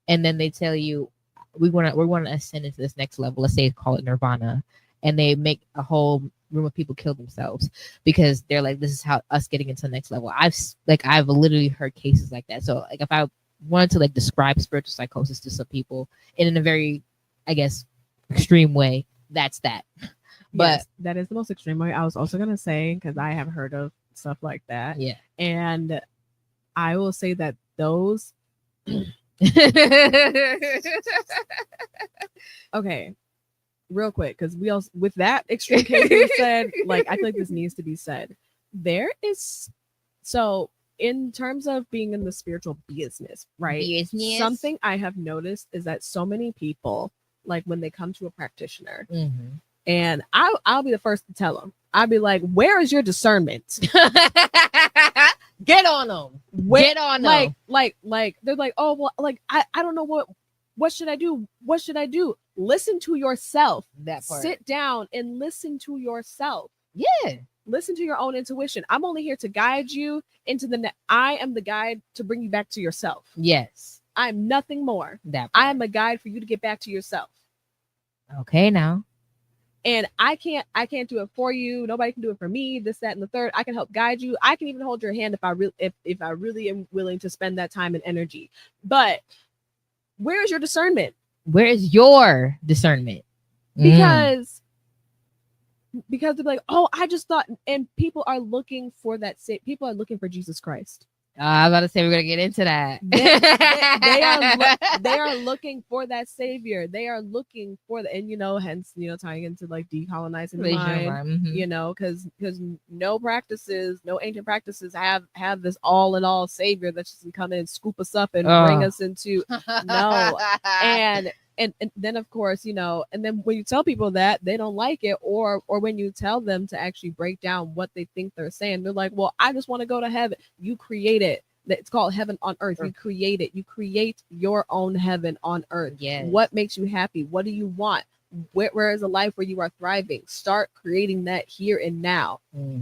and then they tell you we want to ascend into this next level. Let's say call it nirvana, and they make a whole room of people kill themselves because they're like, this is how us getting into the next level. I've literally heard cases like that. So like if I wanted to like describe spiritual psychosis to some people in a very, I guess, extreme way, that's that. But yes, that is the most extreme way. I was also gonna say, because I have heard of stuff like that. Yeah. And I will say that those okay, real quick, because we also, with that extreme case being said, like, I feel like this needs to be said. There is, so in terms of being in the spiritual business, right? Business. Something I have noticed is that so many people, like, when they come to a practitioner, and I'll be the first to tell them, I'll be like, where is your discernment? Get on them. Get on them. Like they're like, oh well, like I don't know what should I do? What should I do? Listen to yourself. That part. Sit down and listen to yourself. Yeah. Listen to your own intuition. I'm only here to guide you into the I am the guide to bring you back to yourself. Yes. I'm nothing more. That part. I am a guide for you to get back to yourself. Okay, now. And I can't do it for you. Nobody can do it for me. This, that, and the third. I can help guide you. I can even hold your hand if I really am willing to spend that time and energy. But where is your discernment? Where is your discernment? Because they're like, oh, I just thought, and people are looking for that. People are looking for Jesus Christ. I was about to say we're gonna get into that. They are looking for that savior. They are looking for the, and hence tying into like decolonizing the mind. Because no ancient practices have this all in all savior that's just gonna come in and scoop us up and bring us into no. And then of course, and then when you tell people that, they don't like it, or when you tell them to actually break down what they think they're saying, they're like, well, I just want to go to heaven. You create it. It's called heaven on earth. You create it. You create your own heaven on earth. Yes. What makes you happy? What do you want? Where is a life where you are thriving? Start creating that here and now.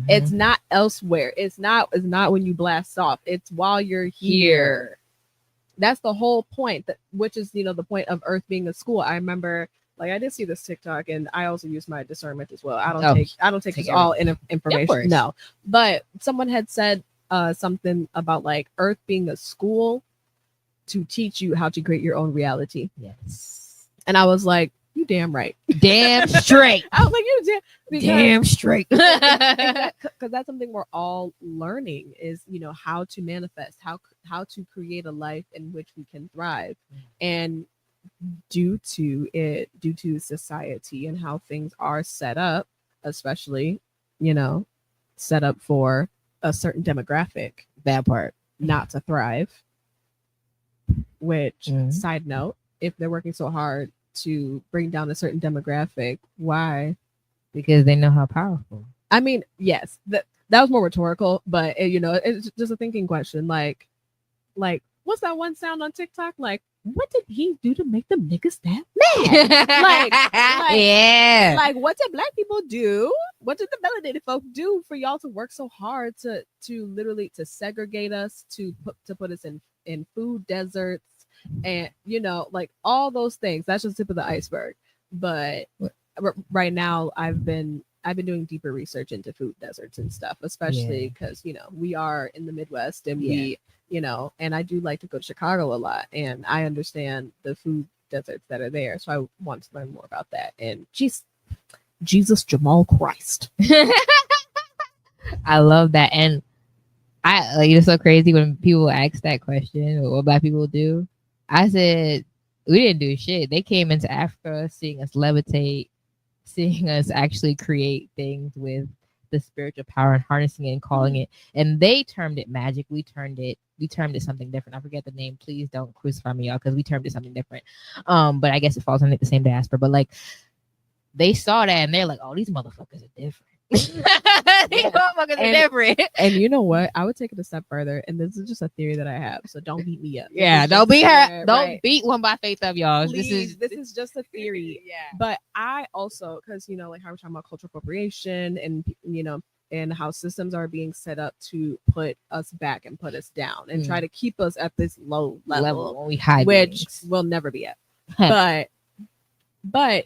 It's not elsewhere. It's not when you blast off. It's while you're here. That's the whole point, which is, the point of Earth being a school. I remember, like, I did see this TikTok, and I also use my discernment as well. I don't take this all in information. No, but someone had said something about like Earth being a school to teach you how to create your own reality. Yes. And I was like, you damn right. Damn straight. I was like, you damn straight. Because that's something we're all learning is, how to manifest, how to create a life in which we can thrive. And due to society and how things are set up, especially, set up for a certain demographic That part. not to thrive. Which, Mhm. side note, if they're working so hard to bring down a certain demographic, why? Because they know how powerful. I mean, yes, that was more rhetorical, but it's just a thinking question. Like, what's that one sound on TikTok? Like, what did he do to make them niggas that mad? Yeah. Like, what did black people do? What did the melanated folk do for y'all to work so hard to literally to segregate us, to put us in food deserts, and like all those things? That's just the tip of the iceberg. But right now, I've been doing deeper research into food deserts and stuff, especially because we are in the Midwest, and we and I do like to go to Chicago a lot, and I understand the food deserts that are there, so I want to learn more about that. And Jesus Jamal Christ. I love that. And I like, it's so crazy when people ask that question, what black people do. I said, we didn't do shit. They came into Africa seeing us levitate, seeing us actually create things with the spiritual power and harnessing it and calling it. And they termed it magic. We termed it something different. I forget the name. Please don't crucify me, y'all, because we termed it something different. But I guess it falls under the same diaspora. But like, they saw that and they're like, oh, these motherfuckers are different. These motherfuckers are different. And you know what? I would take it a step further, and this is just a theory that I have. So don't beat me up. Yeah, don't beat her. Don't beat one by faith up, y'all. Please, this is just a theory. Yeah. But I also, because like how we're talking about cultural appropriation, and and how systems are being set up to put us back and put us down and try to keep us at this low level when we hide, which we'll never be at. But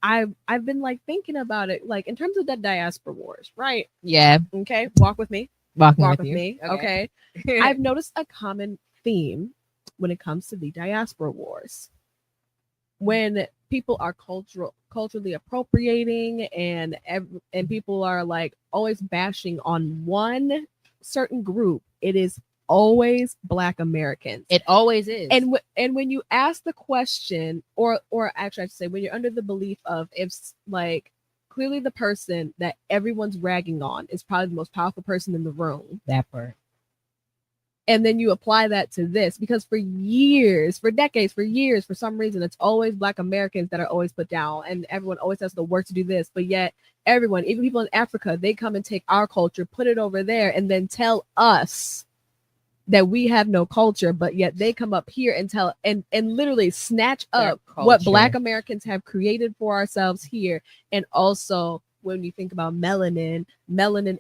I've been like thinking about it, like in terms of the diaspora wars, right? Yeah. Okay. Walk with me. Walk with you. me. Okay. I've noticed a common theme when it comes to the diaspora wars. When people are culturally appropriating and people are like always bashing on one certain group, it is always Black Americans. It always is. And when you ask the question, or actually I should say, when you're under the belief of, if like clearly the person that everyone's ragging on is probably the most powerful person in the room. That part. And then you apply that to this, because for years, for decades, for years, for some reason, it's always Black Americans that are always put down, and everyone always has the work to do this. But yet everyone, even people in Africa, they come and take our culture, put it over there, and then tell us that we have no culture, but yet they come up here and tell and literally snatch up what Black Americans have created for ourselves here. And also, when you think about melanin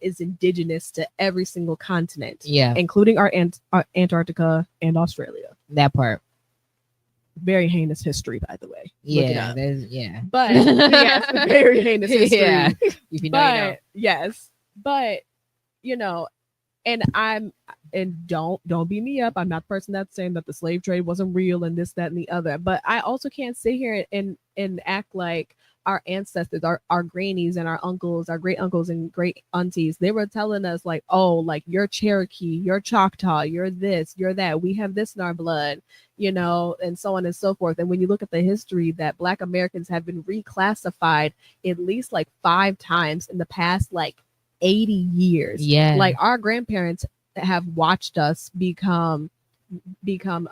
is indigenous to every single continent, including our Antarctica and Australia. That part. Very heinous history, by the way. Yeah, but yes, very heinous history. Yeah, if you know, but you know. Yes, but and don't beat me up. I'm not the person that's saying that the slave trade wasn't real and this, that, and the other. But I also can't sit here and act like our ancestors, our grannies and our uncles, our great uncles and great aunties, they were telling us like, oh, like you're Cherokee, you're Choctaw, you're this, you're that. We have this in our blood, and so on and so forth. And when you look at the history, that Black Americans have been reclassified at least like 5 times in the past like 80 years. Yeah. Like our grandparents have watched us become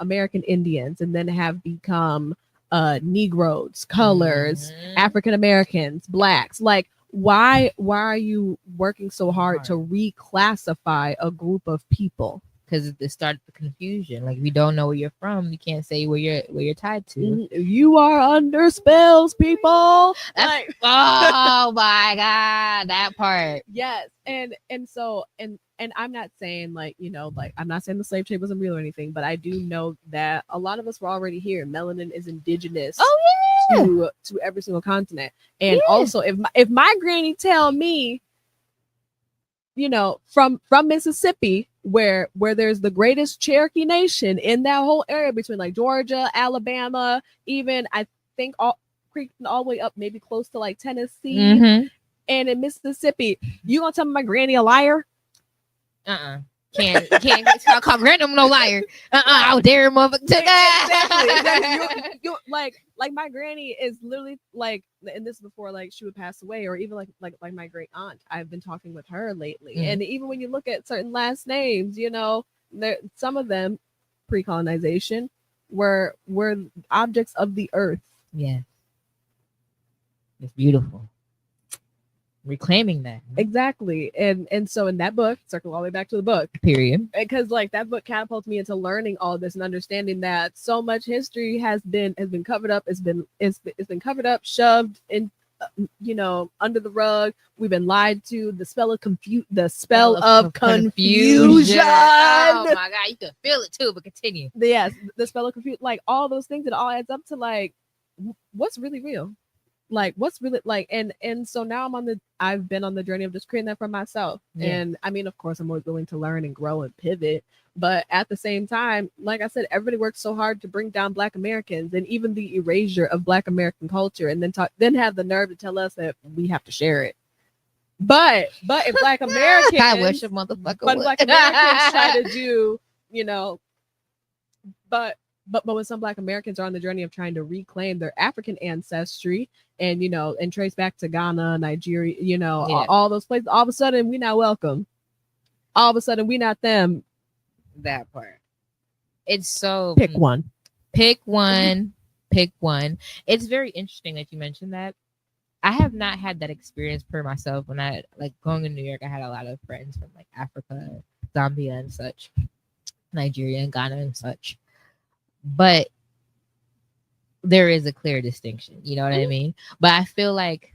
American Indians, and then have become Negroes, colors, African Americans, Blacks. Like, why are you working so hard to reclassify a group of people? Because it started the confusion. Like, if you don't know where you're from, you can't say where you're tied to. You are under spells, people. Like, oh my God, that part. Yes, and so I'm not saying like I'm not saying the slave trade wasn't real or anything, but I do know that a lot of us were already here. Melanin is indigenous. Oh yeah. To every single continent, and also if my granny tell me, from Mississippi, where there's the greatest Cherokee nation in that whole area between like Georgia, Alabama, even I think all the way up maybe close to like Tennessee, and in Mississippi, you gonna tell me my granny a liar? Can't call random no liar. I'll dare motherfucker. Exactly. You like my granny is literally like, and this is before like she would pass away, or even like my great aunt. I've been talking with her lately, and even when you look at certain last names, you know, there some of them pre-colonization were objects of the earth. Yeah, it's beautiful. Reclaiming that. Exactly. And so in that book, circle all the way back to the book, Period. because like that book catapults me into learning all this and understanding that so much history has been covered up, it's been covered up, shoved in, you know, under the rug. We've been lied to. The spell of confusion. Oh my god, you can feel it too, but continue. Yes, the spell of confusion, like all those things, it all adds up to like what's really real, like what's really like, and so now I've been on the journey of just creating that for myself. Yeah. And I mean, of course, I'm always willing to learn and grow and pivot, but at the same time, like I said, everybody works so hard to bring down Black Americans and even the erasure of Black American culture, and then have the nerve to tell us that we have to share it. But if Black Americans, I wish a motherfucker would. Black Americans try to do, you know, but when some Black Americans are on the journey of trying to reclaim their African ancestry and, you know, and trace back to Ghana, Nigeria, you know, all those places, all of a sudden we not welcome. All of a sudden we not them. That part. It's so pick one. Pick one. It's very interesting that you mentioned that. I have not had that experience per myself. When I like going to New York, I had a lot of friends from like Africa, Zambia and such, Nigeria and Ghana and such. But there is a clear distinction, you know what I mean? But I feel like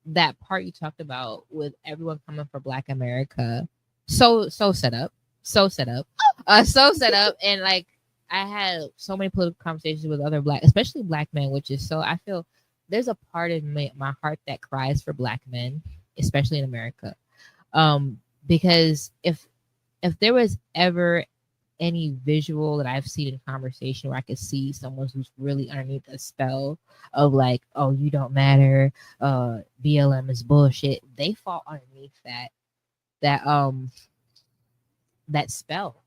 that part you talked about with everyone coming for Black America, so set up, and like I had so many political conversations with other especially Black men, which is so, I feel there's a part of my heart that cries for Black men, especially in America, because if there was ever any visual that I've seen in conversation where I could see someone who's really underneath a spell of like, oh, you don't matter, BLM is bullshit, they fall underneath that spell.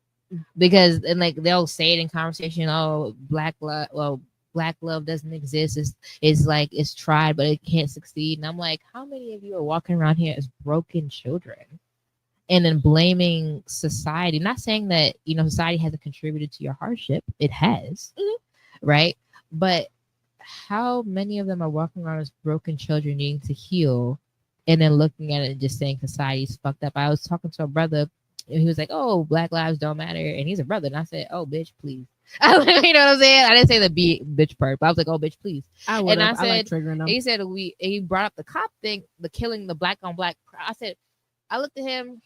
Because and like they'll say it in conversation, oh, Black love doesn't exist. It's like it's tried, but it can't succeed. And I'm like, how many of you are walking around here as broken children? And then blaming society. Not saying that, you know, society hasn't contributed to your hardship. It has, right? But how many of them are walking around as broken children needing to heal, and then looking at it and just saying society's fucked up? I was talking to a brother, and he was like, oh, Black lives don't matter. And he's a brother. And I said, oh, bitch, please. You know what I'm saying? I didn't say the bitch part, but I was like, oh, bitch, please. And I said, like triggering them. He said, he brought up the cop thing, the killing the Black on Black. I looked at him,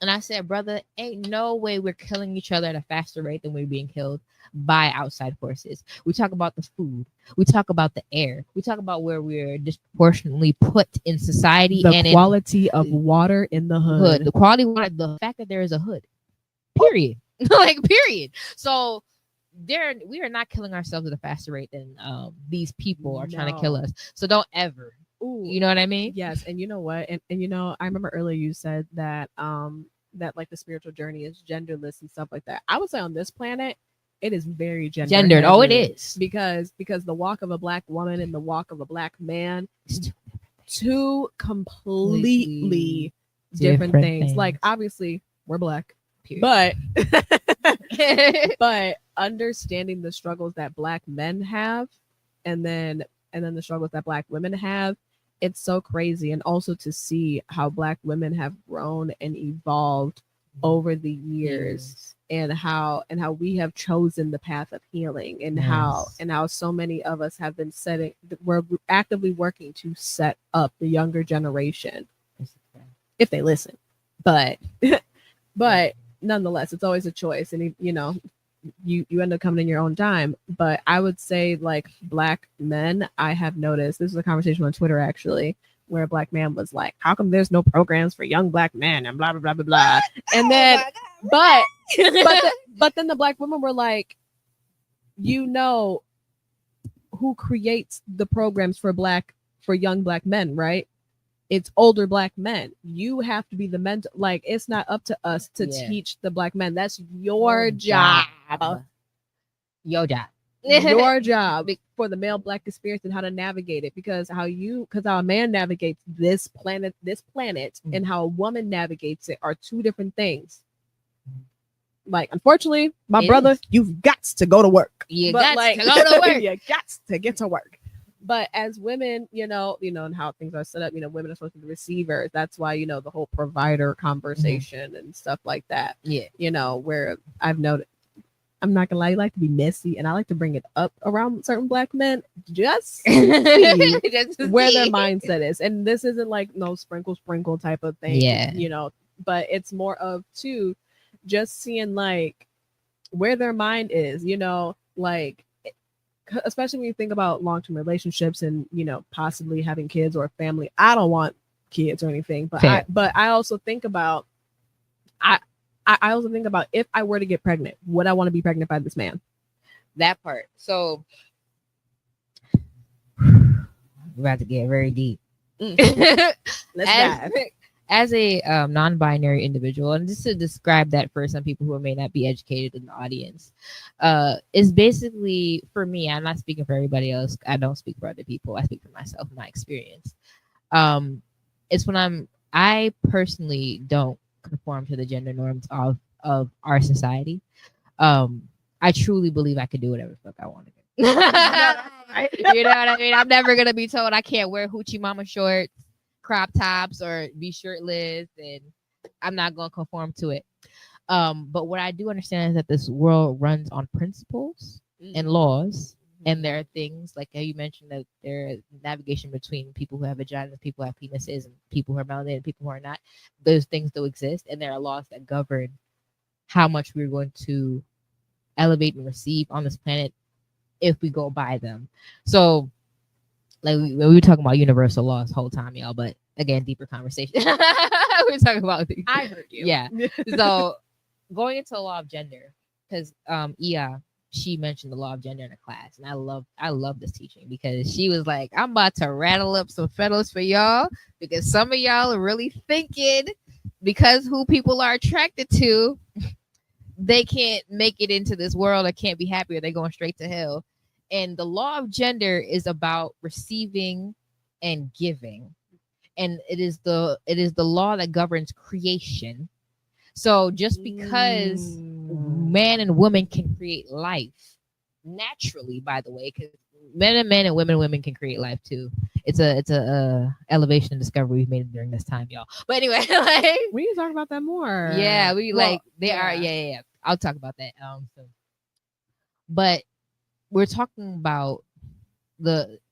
and I said, brother, ain't no way we're killing each other at a faster rate than we're being killed by outside forces. We talk about the food. We talk about the air. We talk about where we're disproportionately put in society. The quality of water in the hood. The quality of water. The fact that there is a hood. Period. Like, period. So we are not killing ourselves at a faster rate than these people are trying to kill us. So don't ever. Ooh, you know what I mean? Yes. And you know what? And you know, I remember earlier you said that that like the spiritual journey is genderless and stuff like that. I would say on this planet, it is very gendered. Oh, it is. Because the walk of a Black woman and the walk of a Black man is two completely different things. Like, obviously, we're Black. Period. But understanding the struggles that Black men have, and then the struggles that Black women have, it's so crazy. And also to see how Black women have grown and evolved over the years, and how we have chosen the path of healing, and how so many of us have been we're actively working to set up the younger generation if they listen. But nonetheless, it's always a choice, and you know, you end up coming in your own time. But I would say, like, Black men, I have noticed, this was a conversation on Twitter actually, where a Black man was like, how come there's no programs for young Black men and blah blah blah blah blah. And then but then the Black women were like, you know who creates the programs for young Black men, right? it's older black men. You have to be the mentor. Like, it's not up to us to Yeah. teach the black men. That's your job. Your job. Your job for the male black experience and how to navigate it, because how a man navigates this planet and how a woman navigates it are two different things. Like, unfortunately, my brother, you've got to go to work. You got to go to work. You got to get to work. But as women, and how things are set up, women are supposed to be receivers. That's why, the whole provider conversation and stuff like that. Yeah. Where I've noticed, I'm not gonna lie, I like to be messy and I like to bring it up around certain black men just see where their mindset is. And this isn't like no sprinkle type of thing. Yeah. But it's more of too just seeing like where their mind is, like, especially when you think about long-term relationships and possibly having kids or a family. I don't want kids or anything, but I also think about I also think about if I were to get pregnant, would I want to be pregnant by this man? That part. So we're about to get very deep. Let's dive. As a non-binary individual, and just to describe that for some people who may not be educated in the audience, is basically, for me, I'm not speaking for everybody else. I don't speak for other people. I speak for myself, my experience. It's when I personally don't conform to the gender norms of our society. I truly believe I can do whatever the fuck I want to do. You know what I mean? I'm never gonna be told I can't wear hoochie mama shorts, crop tops, or be shirtless, and I'm not gonna conform to it. But what I do understand is that this world runs on principles and laws. And there are things like how you mentioned that there is navigation between people who have vaginas, people who have penises, and people who are melanated, and people who are not. Those things still exist, and there are laws that govern how much we're going to elevate and receive on this planet if we go by them. So, like we were talking about universal laws the whole time, y'all. But again, deeper conversation. We're talking about. I heard you. Yeah. So going into the law of gender, because she mentioned the law of gender in a class, and I love this teaching because she was like, I'm about to rattle up some feathers for y'all because some of y'all are really thinking because who people are attracted to, they can't make it into this world or can't be happy or they're going straight to hell. And the law of gender is about receiving and giving, and it is the law that governs creation. So just because man and woman can create life naturally, by the way, because men and women can create life too. It's a elevation and discovery we've made during this time, y'all. But anyway, like, we need to talk about that more. Yeah, are. Yeah. I'll talk about that. But we're talking about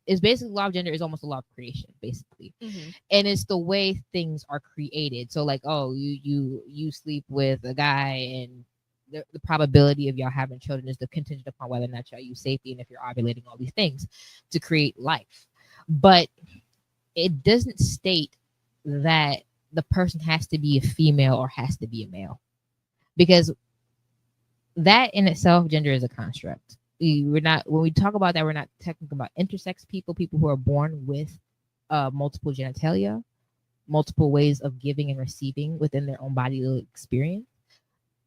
it's basically law of gender is almost a law of creation, basically. And it's the way things are created. So like, oh, you sleep with a guy, and the probability of y'all having children is contingent upon whether or not y'all use safety and if you're ovulating, all these things to create life. But it doesn't state that the person has to be a female or has to be a male, because that in itself, gender is a construct. When we talk about that, we're not talking about intersex people who are born with multiple genitalia, multiple ways of giving and receiving within their own bodily experience.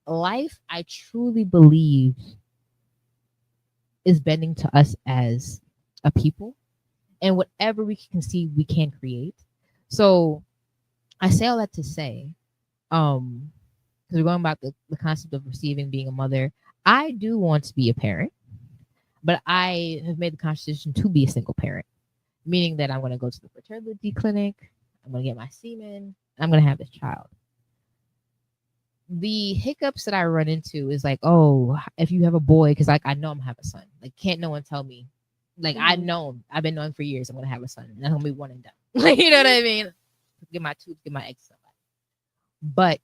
Life, I truly believe, is bending to us as a people, and whatever we can conceive, we can create. So I say all that to say, because we're going about the concept of receiving, being a mother. I do want to be a parent, but I have made the conscious decision to be a single parent, meaning that I'm going to go to the fertility clinic, I'm going to get my semen, I'm going to have this child. The hiccups that I run into is like, oh, if you have a boy, because like I know I'm gonna have a son. Like, can't no one tell me? Like, I've been knowing for years I'm gonna have a son, and that's gonna be one and done. Like, you know what I mean? Get my tubes, get my eggs. But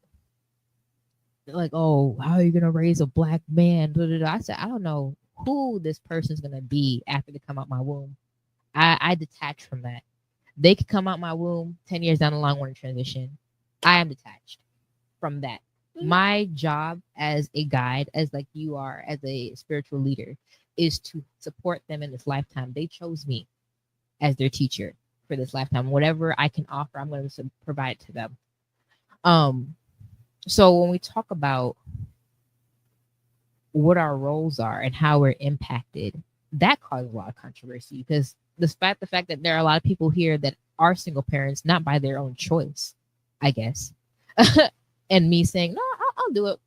like, oh, how are you gonna raise a black man? Blah, blah, blah. I said, I don't know who this person's gonna be after they come out my womb. I detach from that. They could come out my womb 10 years down the line, want to transition. I am detached from that. My job as a guide, as like you are, as a spiritual leader, is to support them in this lifetime. They chose me as their teacher for this lifetime. Whatever I can offer, I'm going to provide to them. So when we talk about what our roles are and how we're impacted, that causes a lot of controversy because despite the fact that there are a lot of people here that are single parents, not by their own choice, I guess, and me saying, no, I'll do it.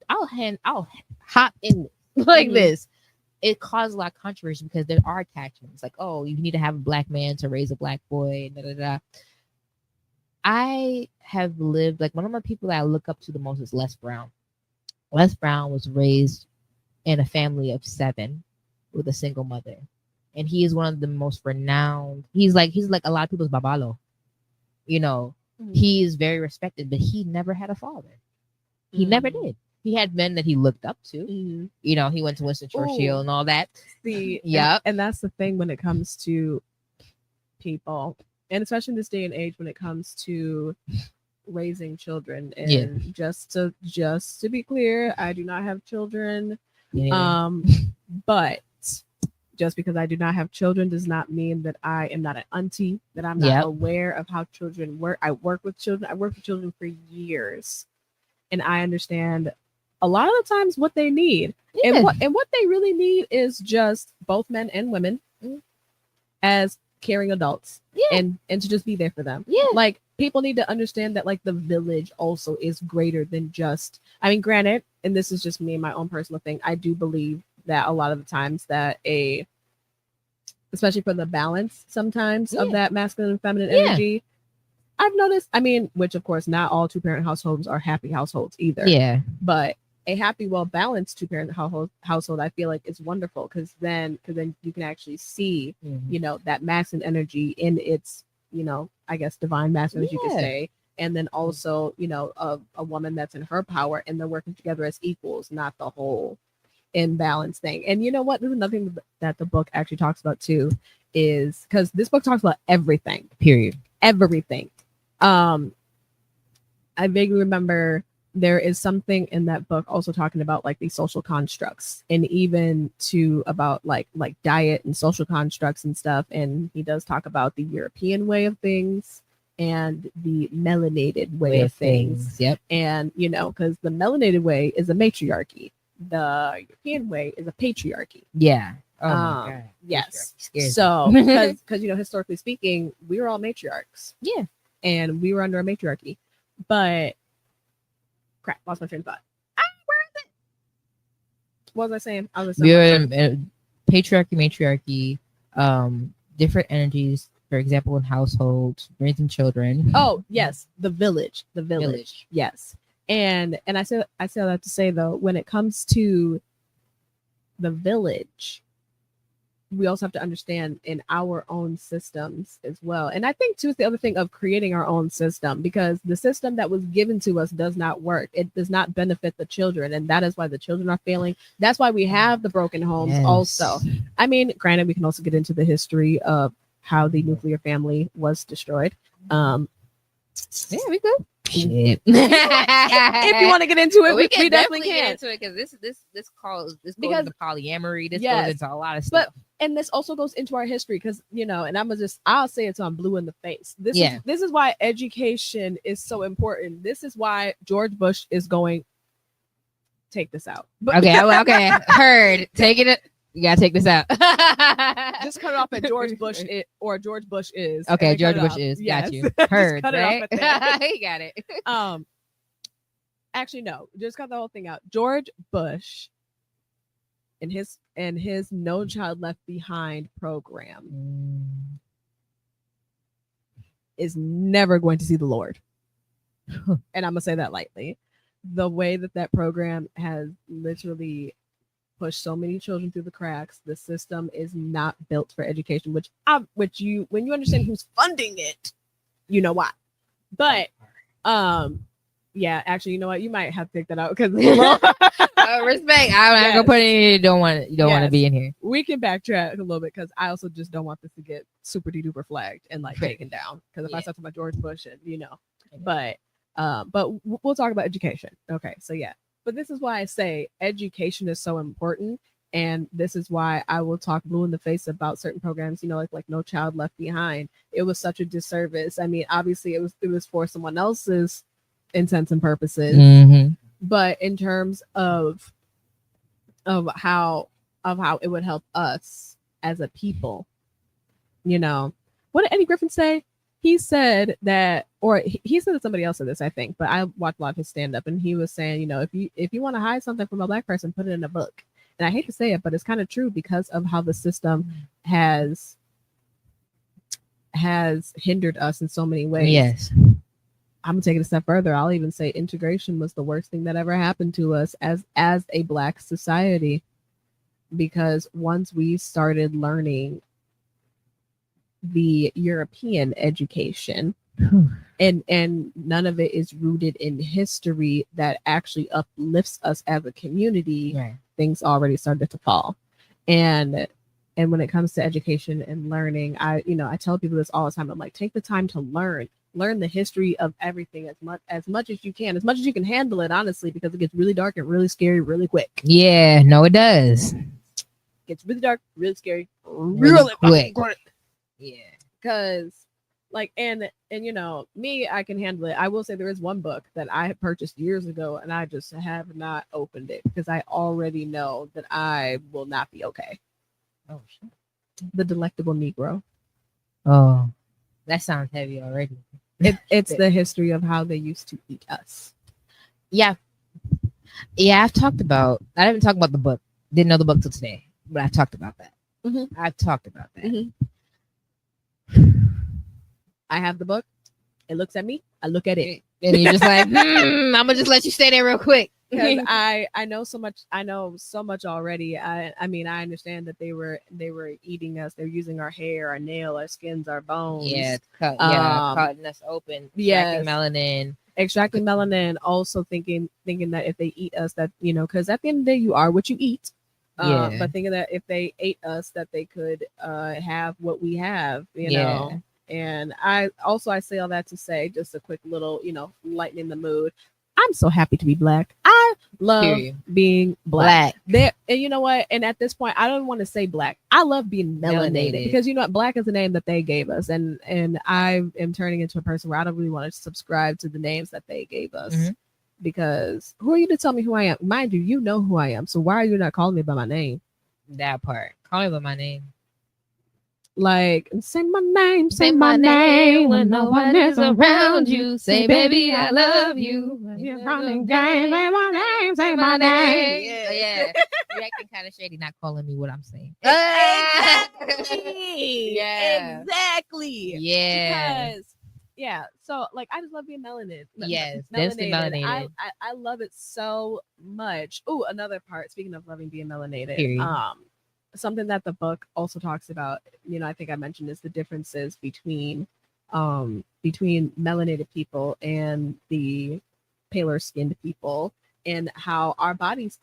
I'll hop in like this. It caused a lot of controversy because there are attachments like, oh, you need to have a black man to raise a black boy. Da, da, da. I have lived, like, one of my people that I look up to the most is Les Brown. Les Brown was raised in a family of 7 with a single mother. And he is one of the most renowned. He's like a lot of people's babalo. You know, he is very respected, but he never had a father. He never did. He had men that he looked up to. You know, he went to Winston Churchill and all that. See, yeah. And that's the thing when it comes to people, and especially in this day and age when it comes to raising children. And just to be clear, I do not have children. But just because I do not have children does not mean that I am not an auntie, that I'm not aware of how children work. I work with children. I worked with children for years, and I understand a lot of the times what they need. And what they really need is just both men and women as caring adults and to just be there for them. Like, people need to understand that, like, the village also is greater than just, I mean, granted, and this is just me and my own personal thing, I do believe that a lot of the times that especially for the balance sometimes of that masculine and feminine energy, I've noticed, I mean, which of course not all 2-parent households are happy households either. But a happy, well-balanced 2-parent household, I feel like is wonderful because then you can actually see, you know, that masculine energy in its, you know, I guess divine masculine, as you could say. And then also, you know, a woman that's in her power and they're working together as equals, not the whole imbalance thing. And you know what? There's another thing that the book actually talks about too, is because this book talks about everything, period. Everything. I vaguely remember there is something in that book also talking about like these social constructs and even to about like diet and social constructs and stuff. And he does talk about the European way of things and the melanated way of things. And, you know, because the melanated way is a matriarchy. The European way is a patriarchy. Oh my God. Yes. So, because, you know, historically speaking, we were all matriarchs. And we were under a matriarchy. But crap, lost my train of thought. Where is it? What was I saying? We were in patriarchy, matriarchy, different energies. For example, in households, raising children. Oh yes, the village. Yes, and I say that to say though, when it comes to the village, we also have to understand in our own systems as well. And I think too is the other thing of creating our own system, because the system that was given to us does not work. It does not benefit the children, and that is why the children are failing. That's why we have the broken homes. Also, I mean, granted, we can also get into the history of how the nuclear family was destroyed. Yeah, we could. Shit. If you want to get into it, we definitely can. Get into it because this goes into polyamory. This goes into a lot of stuff. And this also goes into our history because, you know, and I'll say it so I'm blue in the face. This is why education is so important. This is why George Bush is going. Take this out. Okay. Heard. Taking it. You gotta take this out. Just cut it off at George Bush or George Bush is. Okay, George Bush is. Yes. Got you. Heard, cut right? It off at You got it. Actually, no. Just cut the whole thing out. George Bush and his No Child Left Behind program is never going to see the Lord. And I'm gonna say that lightly. The way that program has literally push so many children through the cracks. The system is not built for education, when you understand who's funding it, you know why. But yeah, actually, you know what? You might have to pick that out because respect. I'm not gonna put any. You don't want to be in here. We can backtrack a little bit because I also just don't want this to get super duper flagged and like taken down. Because if I start talking about George Bush, and you know, but we'll talk about education. Okay, so yeah. But this is why I say education is so important. And this is why I will talk blue in the face about certain programs, like No Child Left Behind. It was such a disservice. I mean, obviously it was for someone else's intents and purposes, Mhm. but in terms of how it would help us as a people, what did Eddie Griffin say? He said that, or he said that somebody else said this, I think, but I watched a lot of his stand up, and he was saying, if you want to hide something from a black person, put it in a book. And I hate to say it, but it's kind of true because of how the system has hindered us in so many ways. Yes. I'm gonna take it a step further. I'll even say integration was the worst thing that ever happened to us as a black society, because once we started learning the European education, and none of it is rooted in history that actually uplifts us as a community, Right. things already started to fall. And when it comes to education and learning, I tell people this all the time. I'm like, take the time to learn the history of everything as much as you can, as much as you can handle it, honestly, because it gets really dark and really scary really quick. Yeah, no, it does. It gets really dark, really scary, Really quick. Yeah. Because and me, I can handle it. I will say there is one book that I had purchased years ago, and I just have not opened it because I already know that I will not be okay. Oh shit. The Delectable Negro. Oh, that sounds heavy already. It's the history of how they used to eat us. Yeah. Yeah, I've talked about. I didn't talk about the book. Didn't know the book till today, but I talked about that. Mhm. I've talked about that. Mhm. I have the book. It looks at me. I look at it. And you're just like, I'm gonna just let you stay there real quick. Because I know so much. I know so much already. I mean, I understand that they were eating us. They're using our hair, our nail, our skins, our bones. Yeah, cutting us open, yes. extracting melanin. Also thinking that if they eat us, that because at the end of the day, you are what you eat. Yeah. But thinking that if they ate us, that they could have what we have. Yeah. And I say all that to say, just a quick little, lightening the mood. I'm so happy to be black. I love being black. There, and you know what? And at this point, I don't want to say black. I love being melanated because black is the name that they gave us, and I am turning into a person where I don't really want to subscribe to the names that they gave us. Mm-hmm. Because who are you to tell me who I am? Mind you, you know who I am. So why are you not calling me by my name? That part. Call me by my name. Like, say my name when no one is around you. Say, baby, I love you. You're running game. Say my name. Say my name. Yeah. You're acting kind of shady, not calling me what I'm saying. Exactly. Yeah. Exactly. Yeah. Because, so I just love being melanated. Yes, melanated. I love it so much. Oh, another part. Speaking of loving being melanated, period. Something that the book also talks about, I think I mentioned, is the differences between melanated people and the paler skinned people, and how our bodies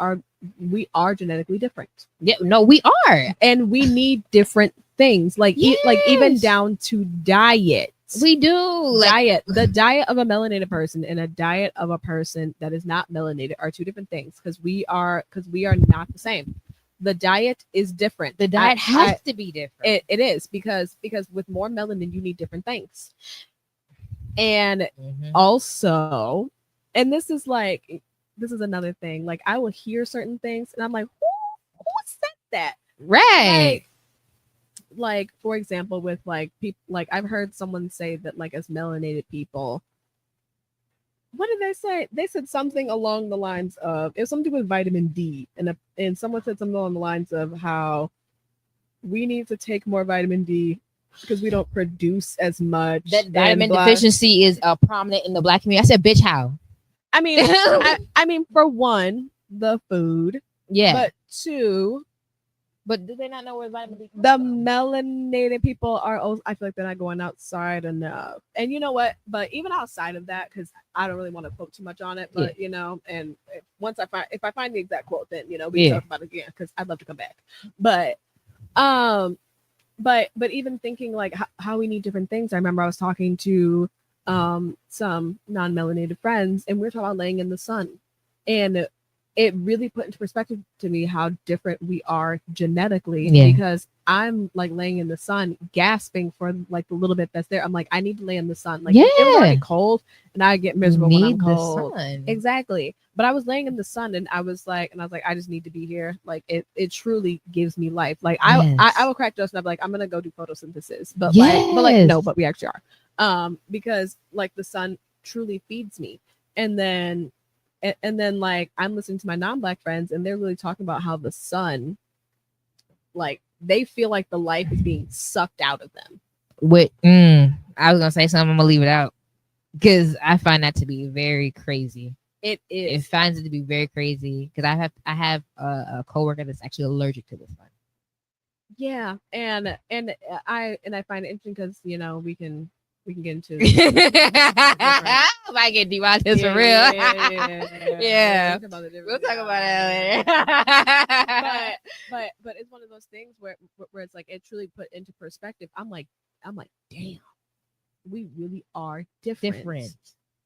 we are genetically different. Yeah, no, we are, and we need different things, even down to diet. We do diet. The diet of a melanated person and a diet of a person that is not melanated are two different things, because we are not the same. The diet is different. The diet has to be different. It is because with more melanin, you need different things. And also, and this is another thing. Like, I will hear certain things and I'm like, who said that? Right. Like for example, with people, I've heard someone say that as melanated people, what did they say? They said something along the lines of, it was something with vitamin D, and someone said something along the lines of how we need to take more vitamin D because we don't produce as much. That vitamin deficiency is prominent in the black community. I said, bitch, how? I mean, I mean, for one, the food. Yeah. But two, but do they not know where vitamin D comes the from? melanated people are also, I feel like they're not going outside enough. And you know what? But even outside of that, because I don't really want to quote too much on it, but and once if I find the exact quote, then we can talk about it again, because I'd love to come back. But even thinking how we need different things. I remember I was talking to some non-melanated friends, and we were talking about laying in the sun. And it really put into perspective to me how different we are genetically, Yeah. because I'm like laying in the sun gasping for like the little bit that's there. I'm like, I need to lay in the sun. Like it was already Yeah. cold and I get You miserable when I'm need the cold. sun. Exactly. But I was laying in the sun and I was like, I just need to be here. Like it truly gives me life. Like I Yes. will crack jokes and I'm like, I'm gonna go do photosynthesis. But like no, Yes. but we actually are. Because like the sun truly feeds me. And then like I'm listening to my non-black friends and they're really talking about how the sun, like they feel like the life is being sucked out of them. I was gonna say something. I'm gonna leave it out because I find that to be very crazy. It It is. finds it to be very crazy because I have a coworker that's actually allergic to the sun. Yeah, and I find it interesting because we can get into Might get deep out this for real. Yeah. We'll talk about it later. But it's one of those things where it's like it truly put into perspective. I'm like, damn, we really are different.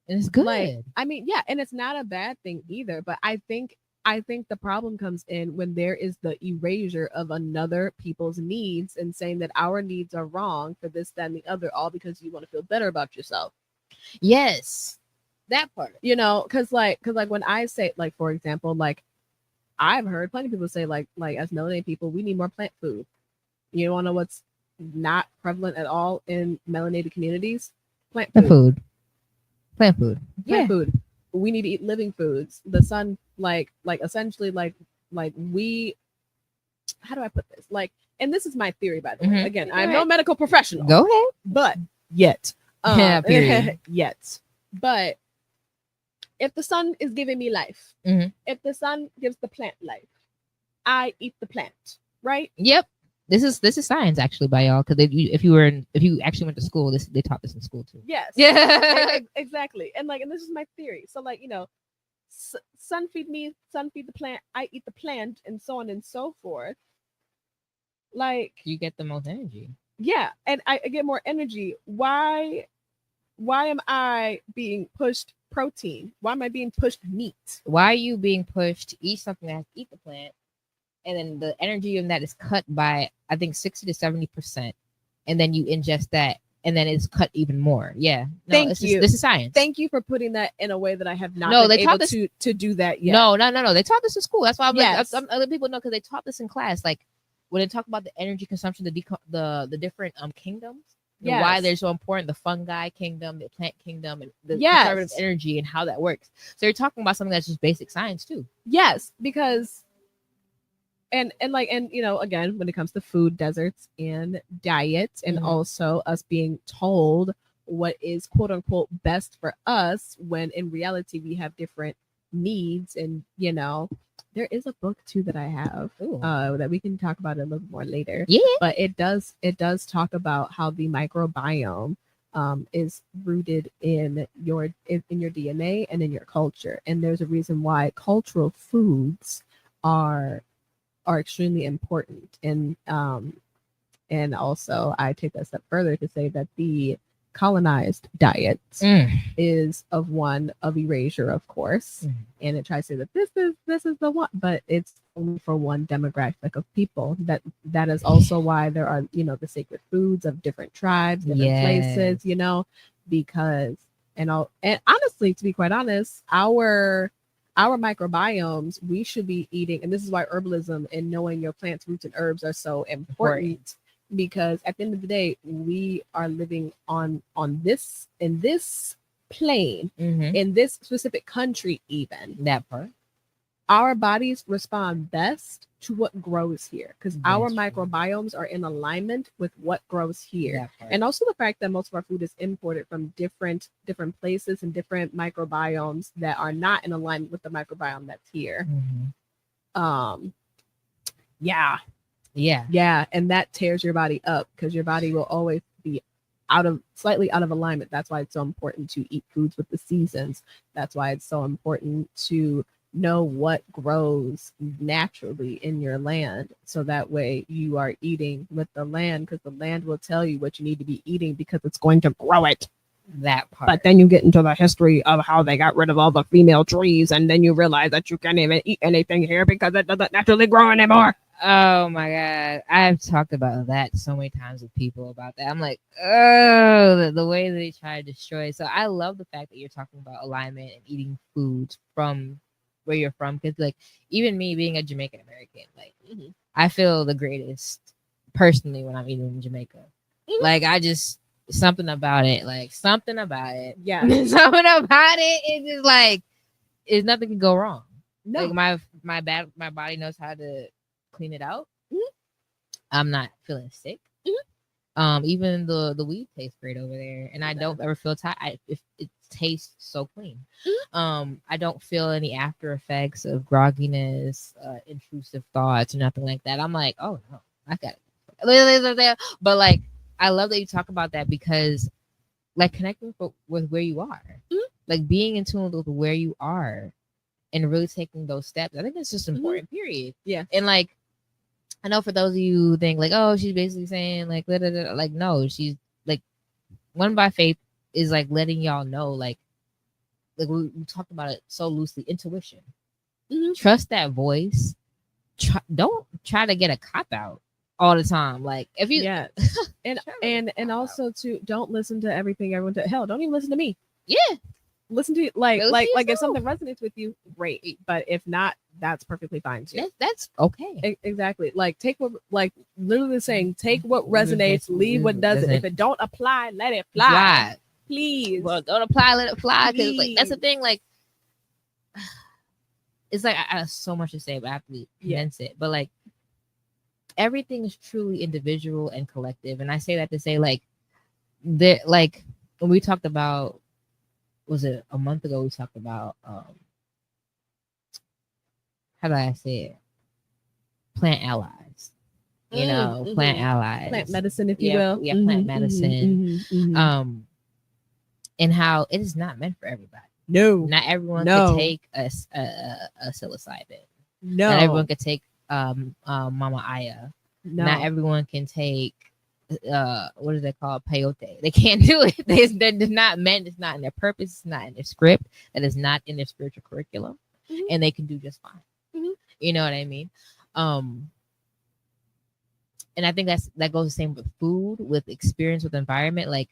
And it's good. Like, I mean, yeah, and it's not a bad thing either. But I think the problem comes in when there is the erasure of another people's needs and saying that our needs are wrong for this, that, and the other, all because you want to feel better about yourself. Yes, that part. Because when I say, like, for example, like I've heard plenty of people say like as melanated people, we need more plant food. You want to know what's not prevalent at all in melanated communities? Plant food. Plant food. Plant food. We need to eat living foods. The sun, like essentially, like we. How do I put this? Like, and this is my theory, by the way. Again, I'm no medical professional. Go ahead. But yet, yet, but if the sun is giving me life, if the sun gives the plant life, I eat the plant, right? Yep. This is science actually by y'all, because if you actually went to school, they taught this in school too. Yes. Yeah. Exactly. And this is my theory. So sun feed me, sun feed the plant, I eat the plant, and so on and so forth. Like you get the most energy. Yeah, and I get more energy. Why am I being pushed protein? Why am I being pushed meat? Why are you being pushed to eat something that has to eat the plant? And then the energy in that is cut by, I think, 60 to 70%. And then you ingest that, and then it's cut even more. Yeah. No, Thank you. This is science. Thank you for putting that in a way that I have not been able to do that yet. No. They taught this in school. That's why I'm like, other people know because they taught this in class. Like when they talk about the energy consumption, the different kingdoms, why they're so important, the fungi kingdom, the plant kingdom, and the conservative energy and how that works. So you're talking about something that's just basic science too. Yes, because and again, when it comes to food deserts and diets, and also us being told what is quote unquote best for us, when in reality we have different needs. And there is a book too that I have that we can talk about a little more later. Yeah, but it does talk about how the microbiome is rooted in your DNA and in your culture, and there's a reason why cultural foods are extremely important. And also I take that step further to say that the colonized diet is of erasure, of course, and it tries to say that this is the one, but it's only for one demographic of people. That is also why there are the sacred foods of different tribes, different places, because and honestly, to be quite honest, our microbiomes, we should be eating, and this is why herbalism and knowing your plants, roots, and herbs are so important. Because at the end of the day, we are living on this, in this plane, in this specific country, even that part. Our bodies respond best to what grows here, because our microbiomes are in alignment with what grows here. And also the fact that most of our food is imported from different places and different microbiomes that are not in alignment with the microbiome that's here. Yeah, and that tears your body up, because your body will always be slightly out of alignment. That's why it's so important to eat foods with the seasons. That's why it's so important to know what grows naturally in your land, so that way you are eating with the land, because the land will tell you what you need to be eating because it's going to grow it. That part. But then you get into the history of how they got rid of all the female trees, and then you realize that you can't even eat anything here because it doesn't naturally grow anymore. Oh my god, I've talked about that so many times with people about that. I'm like, oh, the way that they try to destroy. So I love the fact that you're talking about alignment and eating foods from where you're from, because like even me being a Jamaican American, like I feel the greatest personally when I'm eating in Jamaica. Like I just something about it, Yeah. something about it. It's just like it's nothing can go wrong. No. Like my body knows how to clean it out. I'm not feeling sick. Even the weed tastes great over there, and I don't ever feel tired. It tastes so clean. I don't feel any after effects of grogginess, intrusive thoughts, or nothing like that. I'm like, oh no, I got it. But like, I love that you talk about that, because like connecting with where you are, like being in tune with where you are, and really taking those steps. I think that's just important. Period. Yeah. And like, I know for those of you who think like, oh, she's basically saying like, like no, she's like, one by faith is like letting y'all know like we talked about it so loosely, intuition. Trust that voice. Don't try to get a cop out all the time. Like if you and also to don't listen to everything everyone hell, don't even listen to me. Yeah. Listen to like if something resonates with you, great. But if not, that's perfectly fine too. That's okay. Exactly. Like take what, like literally saying, take what resonates, leave what doesn't. If it don't apply, let it fly. Please. Well, don't apply, let it fly. Because like that's the thing. Like it's like I have so much to say, but I have to condense it. But like everything is truly individual and collective, and I say that to say like like when we talked about. Was it a month ago we talked about how do I say it? Plant allies. You know, plant allies. Plant medicine, if you will. Yeah, plant medicine. And how it is not meant for everybody. No. Not everyone can take a psilocybin. No. Not everyone can take Mama Aya. No. Not everyone can take what is that called? Peyote. They can't do it. They're not meant. It's not in their purpose. It's not in their script. That is not in their spiritual curriculum, and they can do just fine. You know what I mean? And I think that goes the same with food, with experience, with environment. Like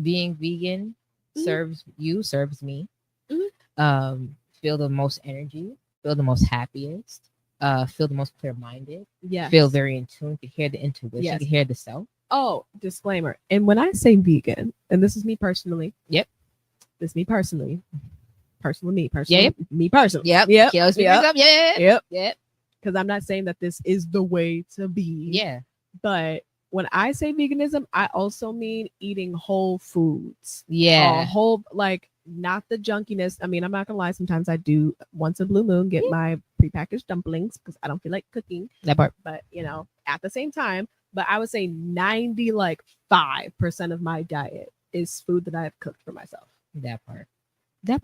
being vegan serves you, serves me. Feel the most energy. Feel the most happiest. Feel the most clear-minded. Yeah. Feel very in tune. Can hear the intuition. Can hear the self. Oh, disclaimer. And when I say vegan, and this is me personally. Yep. This is me personally. Me personally. Yep. Me personally. Yep. Yep. Yep. Because I'm not saying that this is the way to be. Yeah. But when I say veganism, I also mean eating whole foods. Yeah. Whole, like, not the junkiness. I mean, I'm not gonna lie. Sometimes I do once a blue moon get my prepackaged dumplings because I don't feel like cooking. That part. But you know, at the same time, but I would say 95% of my diet is food that I have cooked for myself. That part.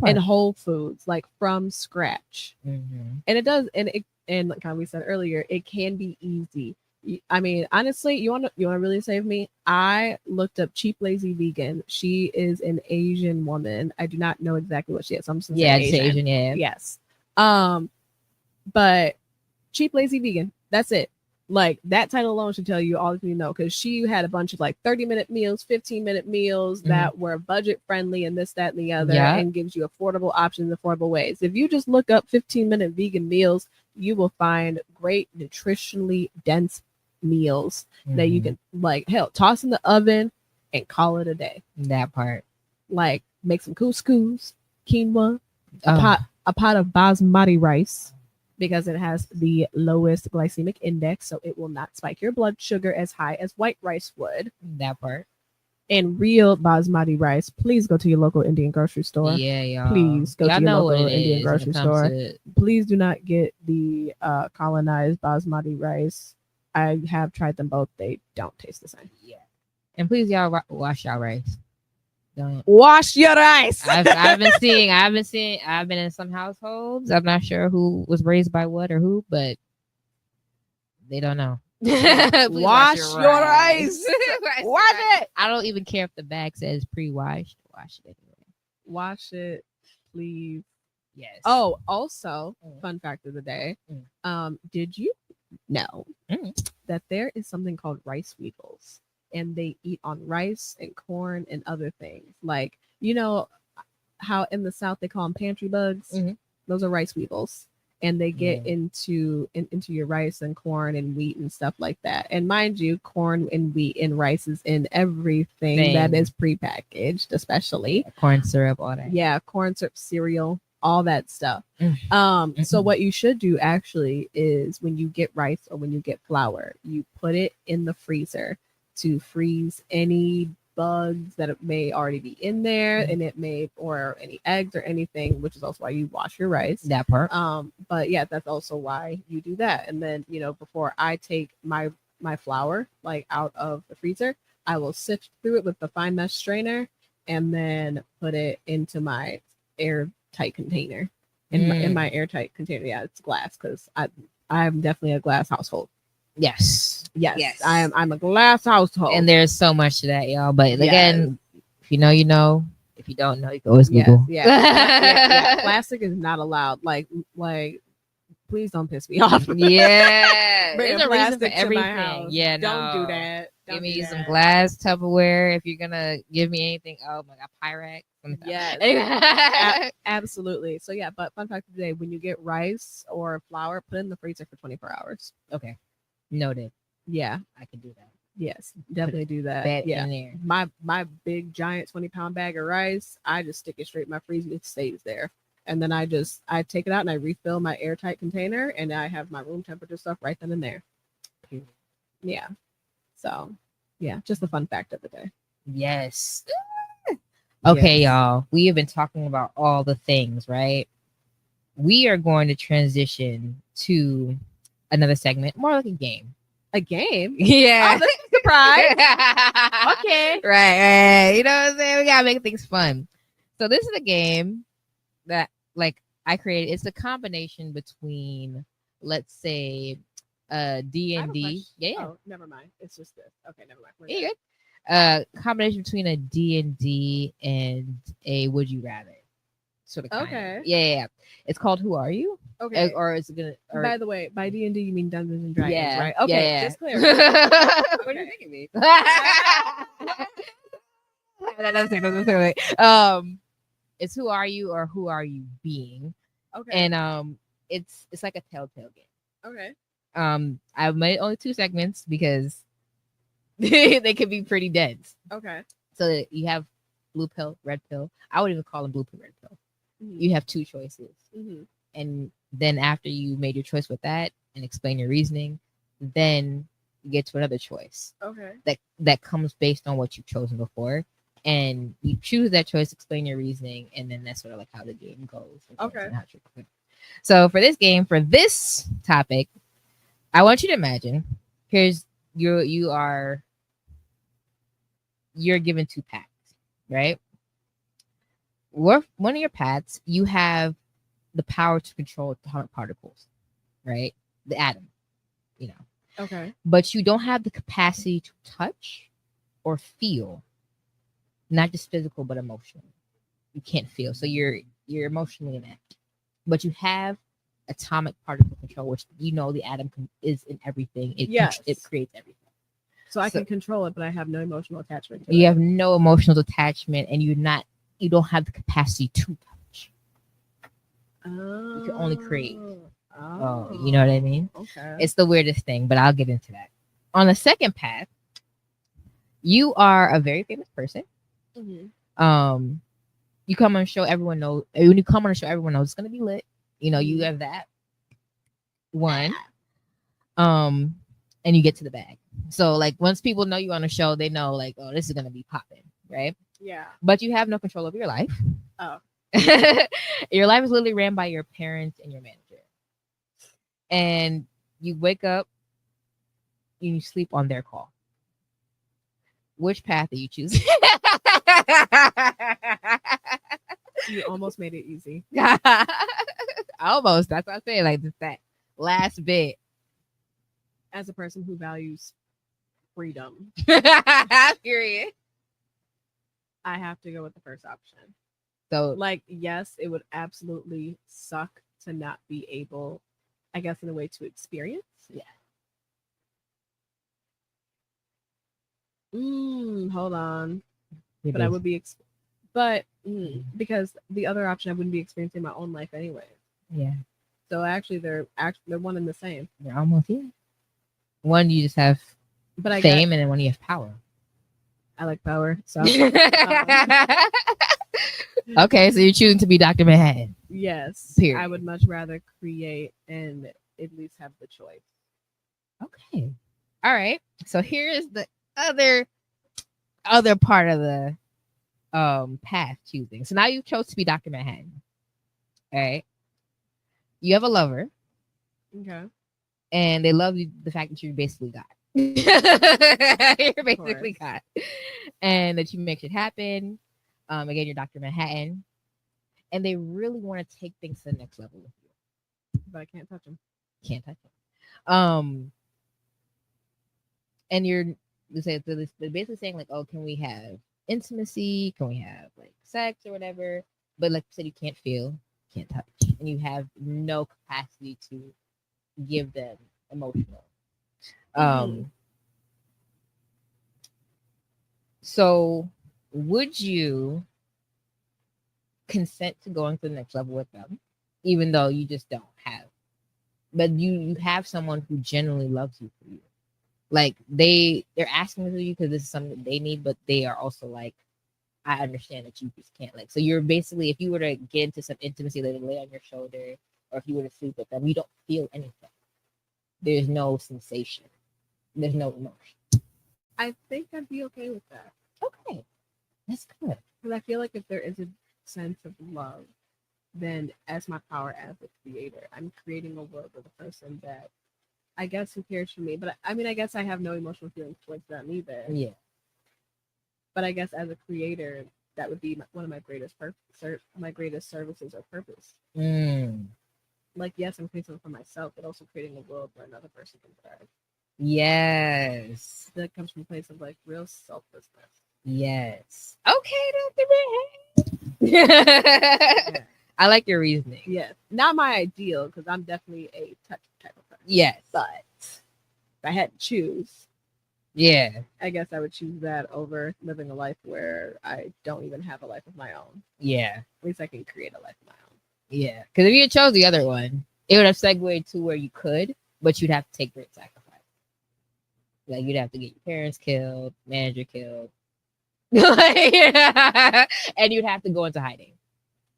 And whole foods, like from scratch. And it does, and like we said earlier, it can be easy. I mean, honestly, you want to really save me? I looked up Cheap Lazy Vegan. She is an Asian woman. I do not know exactly what she is. So I'm just gonna say Asian. Yeah. Yes. But Cheap Lazy Vegan. That's it. Like that title alone should tell you all you know, because she had a bunch of like 30-minute meals, 15-minute meals that were budget friendly and this, that, and the other, and gives you affordable options, affordable ways. If you just look up 15-minute vegan meals, you will find great nutritionally dense meals that you can like toss in the oven and call it a day. That part. Like make some couscous, quinoa, a pot of basmati rice, because it has the lowest glycemic index, so it will not spike your blood sugar as high as white rice would. That part. And real basmati rice, please go to your local Indian grocery store. Yeah, y'all. Please go to your local Indian grocery store. Please do not get the colonized basmati rice. I have tried them both. They don't taste the same. Yeah. And please, y'all, wash y'all rice. Don't wash your rice. I've been in some households. I'm not sure who was raised by what or who, but they don't know. Please Wash your rice. Wash it. I don't even care if the bag says pre-washed. Wash it anyway. Wash it, please. Yes. Oh, also, Mm. fun fact of the day. Mm. Did you know Mm. that there is something called rice weevils, and they eat on rice and corn and other things? Like, you know how in the South they call them pantry bugs? Mhm. Those are rice weevils, and they get Yeah. into your rice and corn and wheat and stuff like that. And mind you, corn and wheat and rice is in everything that Thing. is prepackaged, especially Corn syrup, all that. yeah, corn syrup, cereal, all that stuff. Mm. So what you should do actually is when you get rice or when you get flour, you put it in the freezer to freeze any bugs that it may already be in there, Mhm. and it may or any eggs or anything, which is also why you wash your rice. That part. But yeah, that's also why you do that. And then before I take my flour like out of the freezer, I will sift through it with the fine mesh strainer and then put it into my airtight container. In my airtight container, yeah, it's glass because I'm definitely a glass household. Yes. Yes. I'm a glass household. And there's so much to that, y'all. But Yes. again, if you know, you know. If you don't know, you can always Yes, Google. yeah. Plastic is not allowed. Like, please don't piss me off. Yeah. Bring There's a reason for plastic to my everything. house. Yeah, Don't do no. that. Don't Give me do some that. glass Tupperware if you're gonna give me anything. Oh my god, Pyrex. Yes. Absolutely. So yeah, but fun fact of the day, when you get rice or flour, put it in the freezer for 24 hours. Okay. Noted. Yeah. I can do that. Yes, definitely do that. Bet Yeah. in there. My big giant 20-pound bag of rice, I just stick it straight in my freezer. It stays there. And then I take it out and I refill my airtight container, and I have my room temperature stuff right then and there. Yeah. So yeah, just a fun fact of the day. Yes. Okay, Yes. y'all. We have been talking about all the things, right? We are going to transition to another segment, more like a game. A game? Yeah. Oh, this is a surprise. Okay. Right. You know what I'm saying? We gotta make things fun. So this is a game that I created. It's a combination between, let's say, D&D. Yeah. Oh, never mind. It's just this. Okay, never mind. We're Yeah, good. combination between a D&D and a Would You Rather. Sort of. Okay. Yeah. It's called Who Are You? Okay. Or is it gonna? Or, by the way, by D&D you mean Dungeons and Dragons, yeah, right? Okay, yeah. just clear. What do you think of me? It's Who Are You or Who Are You Being? Okay. And it's like a telltale game. Okay. I've made only 2 segments because they could be pretty dense. Okay. So you have blue pill, red pill. I would even call them blue pill, red pill. Mm-hmm. You have 2 choices. Mm-hmm. And then after you made your choice with that and explain your reasoning, then you get to another choice. Okay. That comes based on what you've chosen before. And you choose that choice, explain your reasoning, and then that's sort of like how the game goes. Okay. So for this game, for this topic, I want you to imagine you're given 2 paths, right? One of your paths, you have the power to control atomic particles, right? The atom, Okay. But you don't have the capacity to touch or feel, not just physical but emotional. You can't feel, so you're emotionally inept. But you have atomic particle control, which the atom is in everything. It creates everything. So I can control it, but I have no emotional attachment to it. You have no emotional attachment, and you don't have the capacity to touch. You can only create. Oh, you know what I mean? Okay. It's the weirdest thing, but I'll get into that. On the second path, you are a very famous person. Mm-hmm. You come on a show, everyone knows. When you come on a show, everyone knows it's gonna be lit. You have that one. And you get to the bag. So like once people know you on a show, they know like, oh, this is gonna be popping, right? Yeah. But you have no control over your life. Oh. Your life is literally ran by your parents and your manager. And you wake up and you sleep on their call. Which path do you choose? You almost made it easy. Almost. That's what I'm saying. Like just that last bit. as a person who values freedom, Period. I have to go with the first option. So Like, yes, it would absolutely suck to not be able, I guess, in a way to experience. yeah. Hold on. It But I is. would be, because the other option, I wouldn't be experiencing my own life anyway. Yeah. So actually, they're one and the same. They're almost here. One you just have But I fame, and then one you have power. I like power. So Okay, so you're choosing to be Dr. Manhattan. yes, Period. I would much rather create and at least have the choice. Okay. All right. So here's the other part of the path choosing. So now you chose to be Dr. Manhattan. All right. You have a lover, Okay. and they love you the fact that you're basically God. You're basically God. And that you make it happen. Again, you're Dr. Manhattan. And they really want to take things to the next level with you. But I can't touch them. Can't touch them. And they're basically saying like, oh, can we have intimacy? Can we have like sex or whatever? But like you said, you can't feel, can't touch, and you have no capacity to give them emotional. So would you consent to going to the next level with them, even though you just don't have, but you have someone who genuinely loves you for you? Like they're asking of you because this is something that they need, but they are also like, I understand that you just can't. Like, so you're basically, if you were to get into some intimacy, they lay on your shoulder, or if you were to sleep with them, you don't feel anything. There's no sensation. There's no emotion. I think I'd be okay with that. Okay, that's good. Because I feel like if there is a sense of love, then as my power as a creator, I'm creating a world with a person that I guess who cares for me. But I mean, I guess I have no emotional feelings towards them either. Yeah. But I guess as a creator, that would be one of my greatest my greatest services or purpose. Like, yes, I'm creating something for myself, but also creating a world where another person can thrive. Yes. That comes from a place of like real selflessness. Yes. Okay, yeah. I like your reasoning. Yes. Not my ideal, because I'm definitely a touch type of person. Yes. But if I had to choose, yeah, I guess I would choose that over living a life where I don't even have a life of my own. Yeah. At least I can create a life of my own. Yeah. Because if you chose the other one, it would have segued to where you could, but you'd have to take great sacrifice. Like you'd have to get your parents killed, manager killed. And you'd have to go into hiding.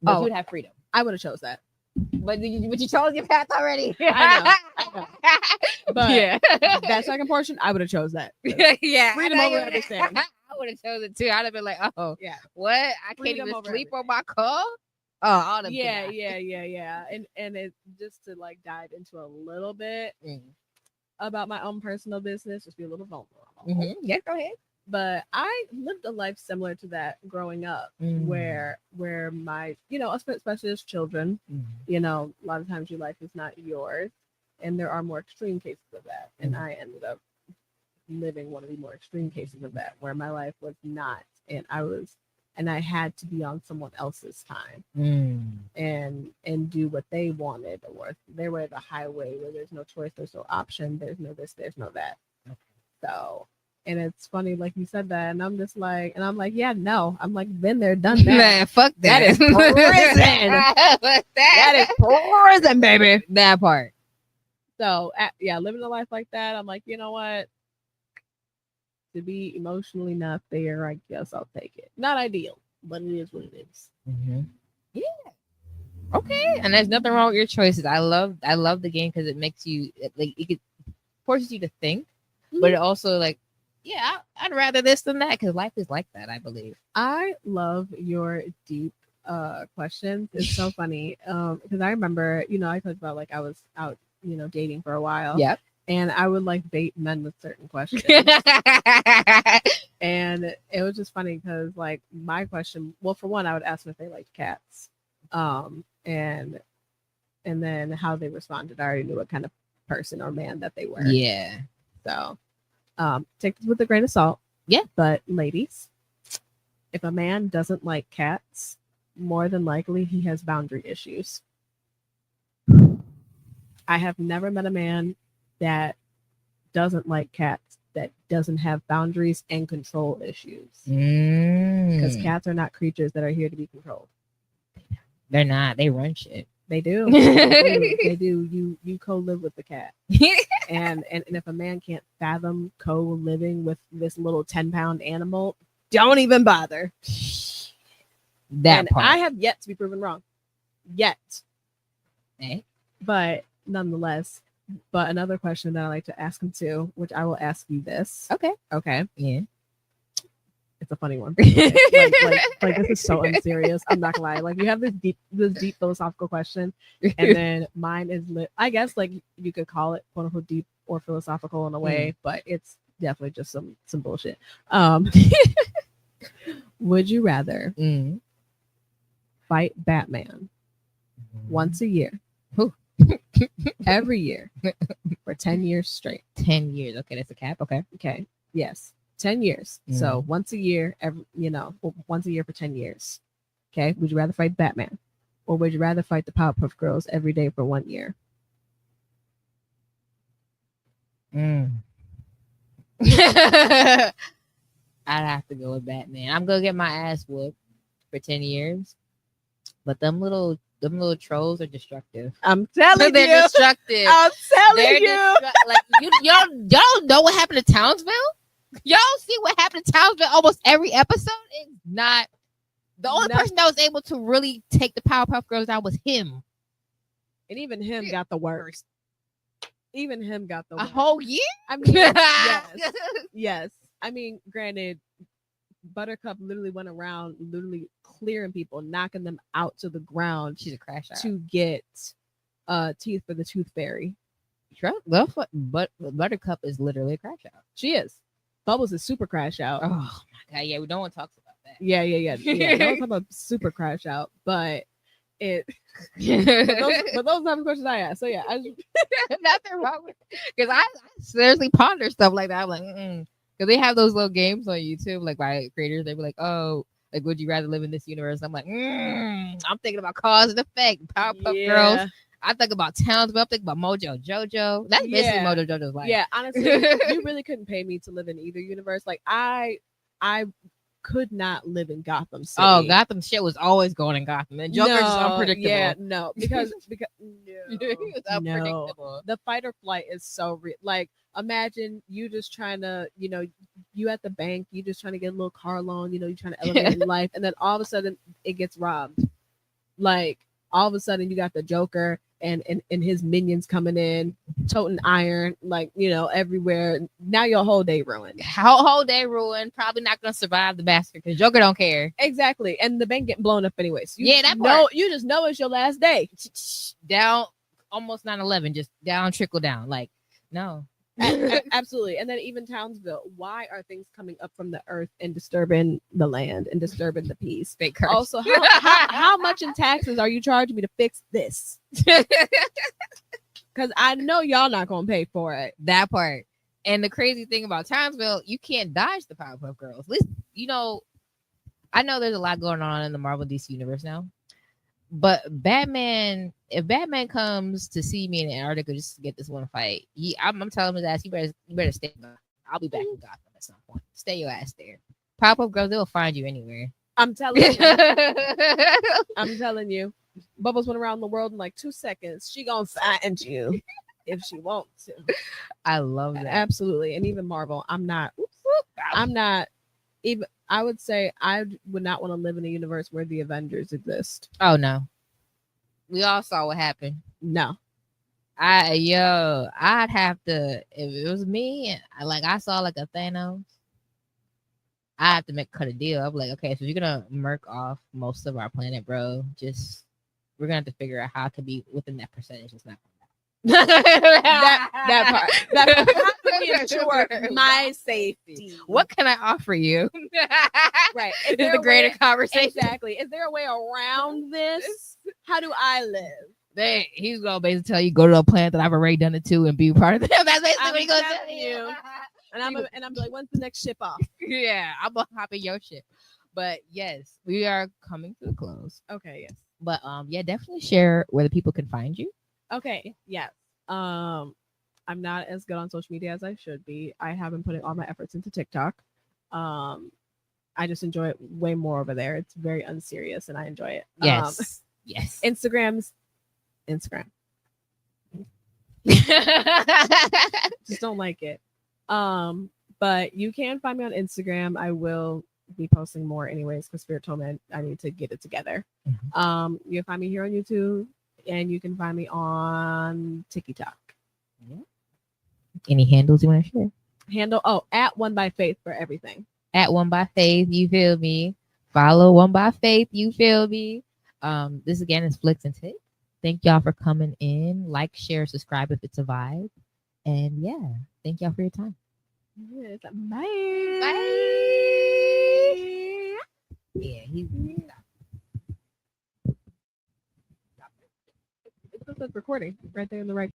But you'd have freedom. I would have chose that. But you chose your path already. I know. But yeah. that second portion, I would have chose that. Yeah. Freedom over understanding. I would have chosen it too. I'd have been like, oh, yeah. What? I Freedom can't even sleep everything. on my car? Oh, yeah. And it just to like dive into a little bit about my own personal business, just be a little vulnerable. Yeah, go ahead. But I lived a life similar to that growing up, where my, especially as children, a lot of times your life is not yours, and there are more extreme cases of that. And I ended up living one of the more extreme cases of that, where my life was not, and I had to be on someone else's time and do what they wanted, or their way, the highway, where there's no choice, there's no option, there's no this, there's no that. Okay. So. And it's funny, like you said that, and I'm like, yeah, no. I'm like, been there, done that. Man, fuck that. That is prison. That is prison, baby. That part. So, living a life like that, I'm like, you know what? To be emotionally not there, I guess I'll take it. Not ideal, but it is what it is. Yeah. Okay, and there's nothing wrong with your choices. I love the game because it makes you like it forces you to think, but it also like. Yeah, I'd rather this than that because life is like that, I believe. I love your deep questions. It's so funny because I remember, I talked about like I was out, dating for a while. Yep. And I would like bait men with certain questions. And it was just funny because like my question, well, for one, I would ask them if they liked cats. And then how they responded. I already knew what kind of person or man that they were. Yeah. So take this with a grain of salt. Yeah. But ladies, if a man doesn't like cats, more than likely he has boundary issues. I have never met a man that doesn't like cats that doesn't have boundaries and control issues. Because cats are not creatures that are here to be controlled. They're not. They run shit. They do. They do. You co-live with the cat. and if a man can't fathom co-living with this little 10-pound animal, don't even bother. That part. I have yet to be proven wrong. Yet. Eh? But nonetheless, another question that I like to ask him too, which I will ask you this. Okay. Yeah. It's a funny one. like this is so unserious. I'm not gonna lie. Like you have this deep philosophical question, and then mine is I guess like you could call it quote unquote deep or philosophical in a way, but it's definitely just some bullshit. Would you rather fight Batman once a year, every year for 10 years straight? 10 years. Okay, that's a cap. Okay. Yes. 10 years. So once a year, once a year for 10 years. Okay. Would you rather fight Batman or would you rather fight the Powerpuff Girls every day for 1 year? I'd have to go with Batman. I'm gonna get my ass whooped for 10 years. But them little trolls are destructive. I'm telling you. They're destructive. I'm telling you. Like y'all know what happened to Townsville? Y'all see what happened to Townsville almost every episode? It's not the only person that was able to really take the Powerpuff Girls out was him. And even him got the worst. Even him got the worst. A whole year? I mean, yes. Yes. I mean, granted, Buttercup literally went around literally clearing people, knocking them out to the ground. She's a crash out. To get teeth for the Tooth Fairy. But Buttercup is literally a crash out. She is. Bubbles is super crash out. Oh my god, yeah, no one talks about that. Yeah. No one talks about super crash out, but it. but those type of questions I ask. So yeah, nothing wrong with it. Because I seriously ponder stuff like that. I'm like, because they have those little games on YouTube, like by creators. They be like, oh, like would you rather live in this universe? I'm like, I'm thinking about cause and effect, Powerpuff Girls. I think about Townsville. I think about Mojo Jojo. That's basically Mojo Jojo's life. Yeah, honestly, you really couldn't pay me to live in either universe. Like I could not live in Gotham City. Oh, Gotham shit was always going in Gotham. And Joker's unpredictable. Yeah, no, because he was unpredictable. No. The fight or flight is so real. Like imagine you just trying to, you at the bank, you just trying to get a little car loan. You're trying to elevate your life, and then all of a sudden it gets robbed. Like all of a sudden you got the Joker and his minions coming in, toting iron, like, everywhere. Now your whole day ruined. Whole day ruined. Probably not going to survive the massacre because Joker don't care. Exactly. And the bank getting blown up anyways. You just know it's your last day. Down almost 9/11, just down, trickle down. Like, no. Absolutely. And then even Townsville, why are things coming up from the earth and disturbing the land and disturbing the peace? Also, how much in taxes are you charging me to fix this? Because I know y'all not gonna pay for it. That part. And the crazy thing about Townsville, you can't dodge the Powerpuff Girls. At least, I know there's a lot going on in the Marvel DC universe now. But Batman, if Batman comes to see me in Antarctica just to get this one fight, I'm telling his ass, you better stay. I'll be back in Gotham at some point. Stay your ass there. Pop-up girls, they'll find you anywhere. I'm telling you. I'm telling you. Bubbles went around the world in like 2 seconds. She gonna find you if she wants to. I love that. Absolutely. And even Marvel, I'm not even. I would say I would not want to live in a universe where the Avengers exist. Oh no. We all saw what happened. No. I'd have to, if it was me, I saw like a Thanos, I have to cut a deal. I'm like, okay, so you're gonna murk off most of our planet, bro. We're gonna have to figure out how to be within that percentage. It's not that part. How can we ensure my safety? What can I offer you? Right. Is the greater conversation. Exactly. Is there a way around this? How do I live? He's gonna basically tell you go to a plant that I've already done it to and be part of them. That's basically I'm what he's gonna tell telling you. you. And I'm like, when's the next ship off? Yeah, I'm gonna hop in your shit. But yes, we are coming to the close. Okay, yes. But yeah, definitely share where the people can find you. Okay, yes. I'm not as good on social media as I should be. I have been putting all my efforts into TikTok. I just enjoy it way more over there. It's very unserious and I enjoy it. Yes. Yes. Instagram. Just don't like it. But you can find me on Instagram. I will be posting more anyways because Spirit told me I need to get it together. You can find me here on YouTube and you can find me on TikTok. Yeah. Any handles you want to share? Handle at One by Faith for everything. At One by Faith, you feel me? Follow One by Faith, you feel me? This again is Flicks and Tips. Thank y'all for coming in. Like, share, subscribe if it's a vibe. And yeah, thank y'all for your time. Yes. Bye. Bye. Yeah, he's It's recording right there in the right.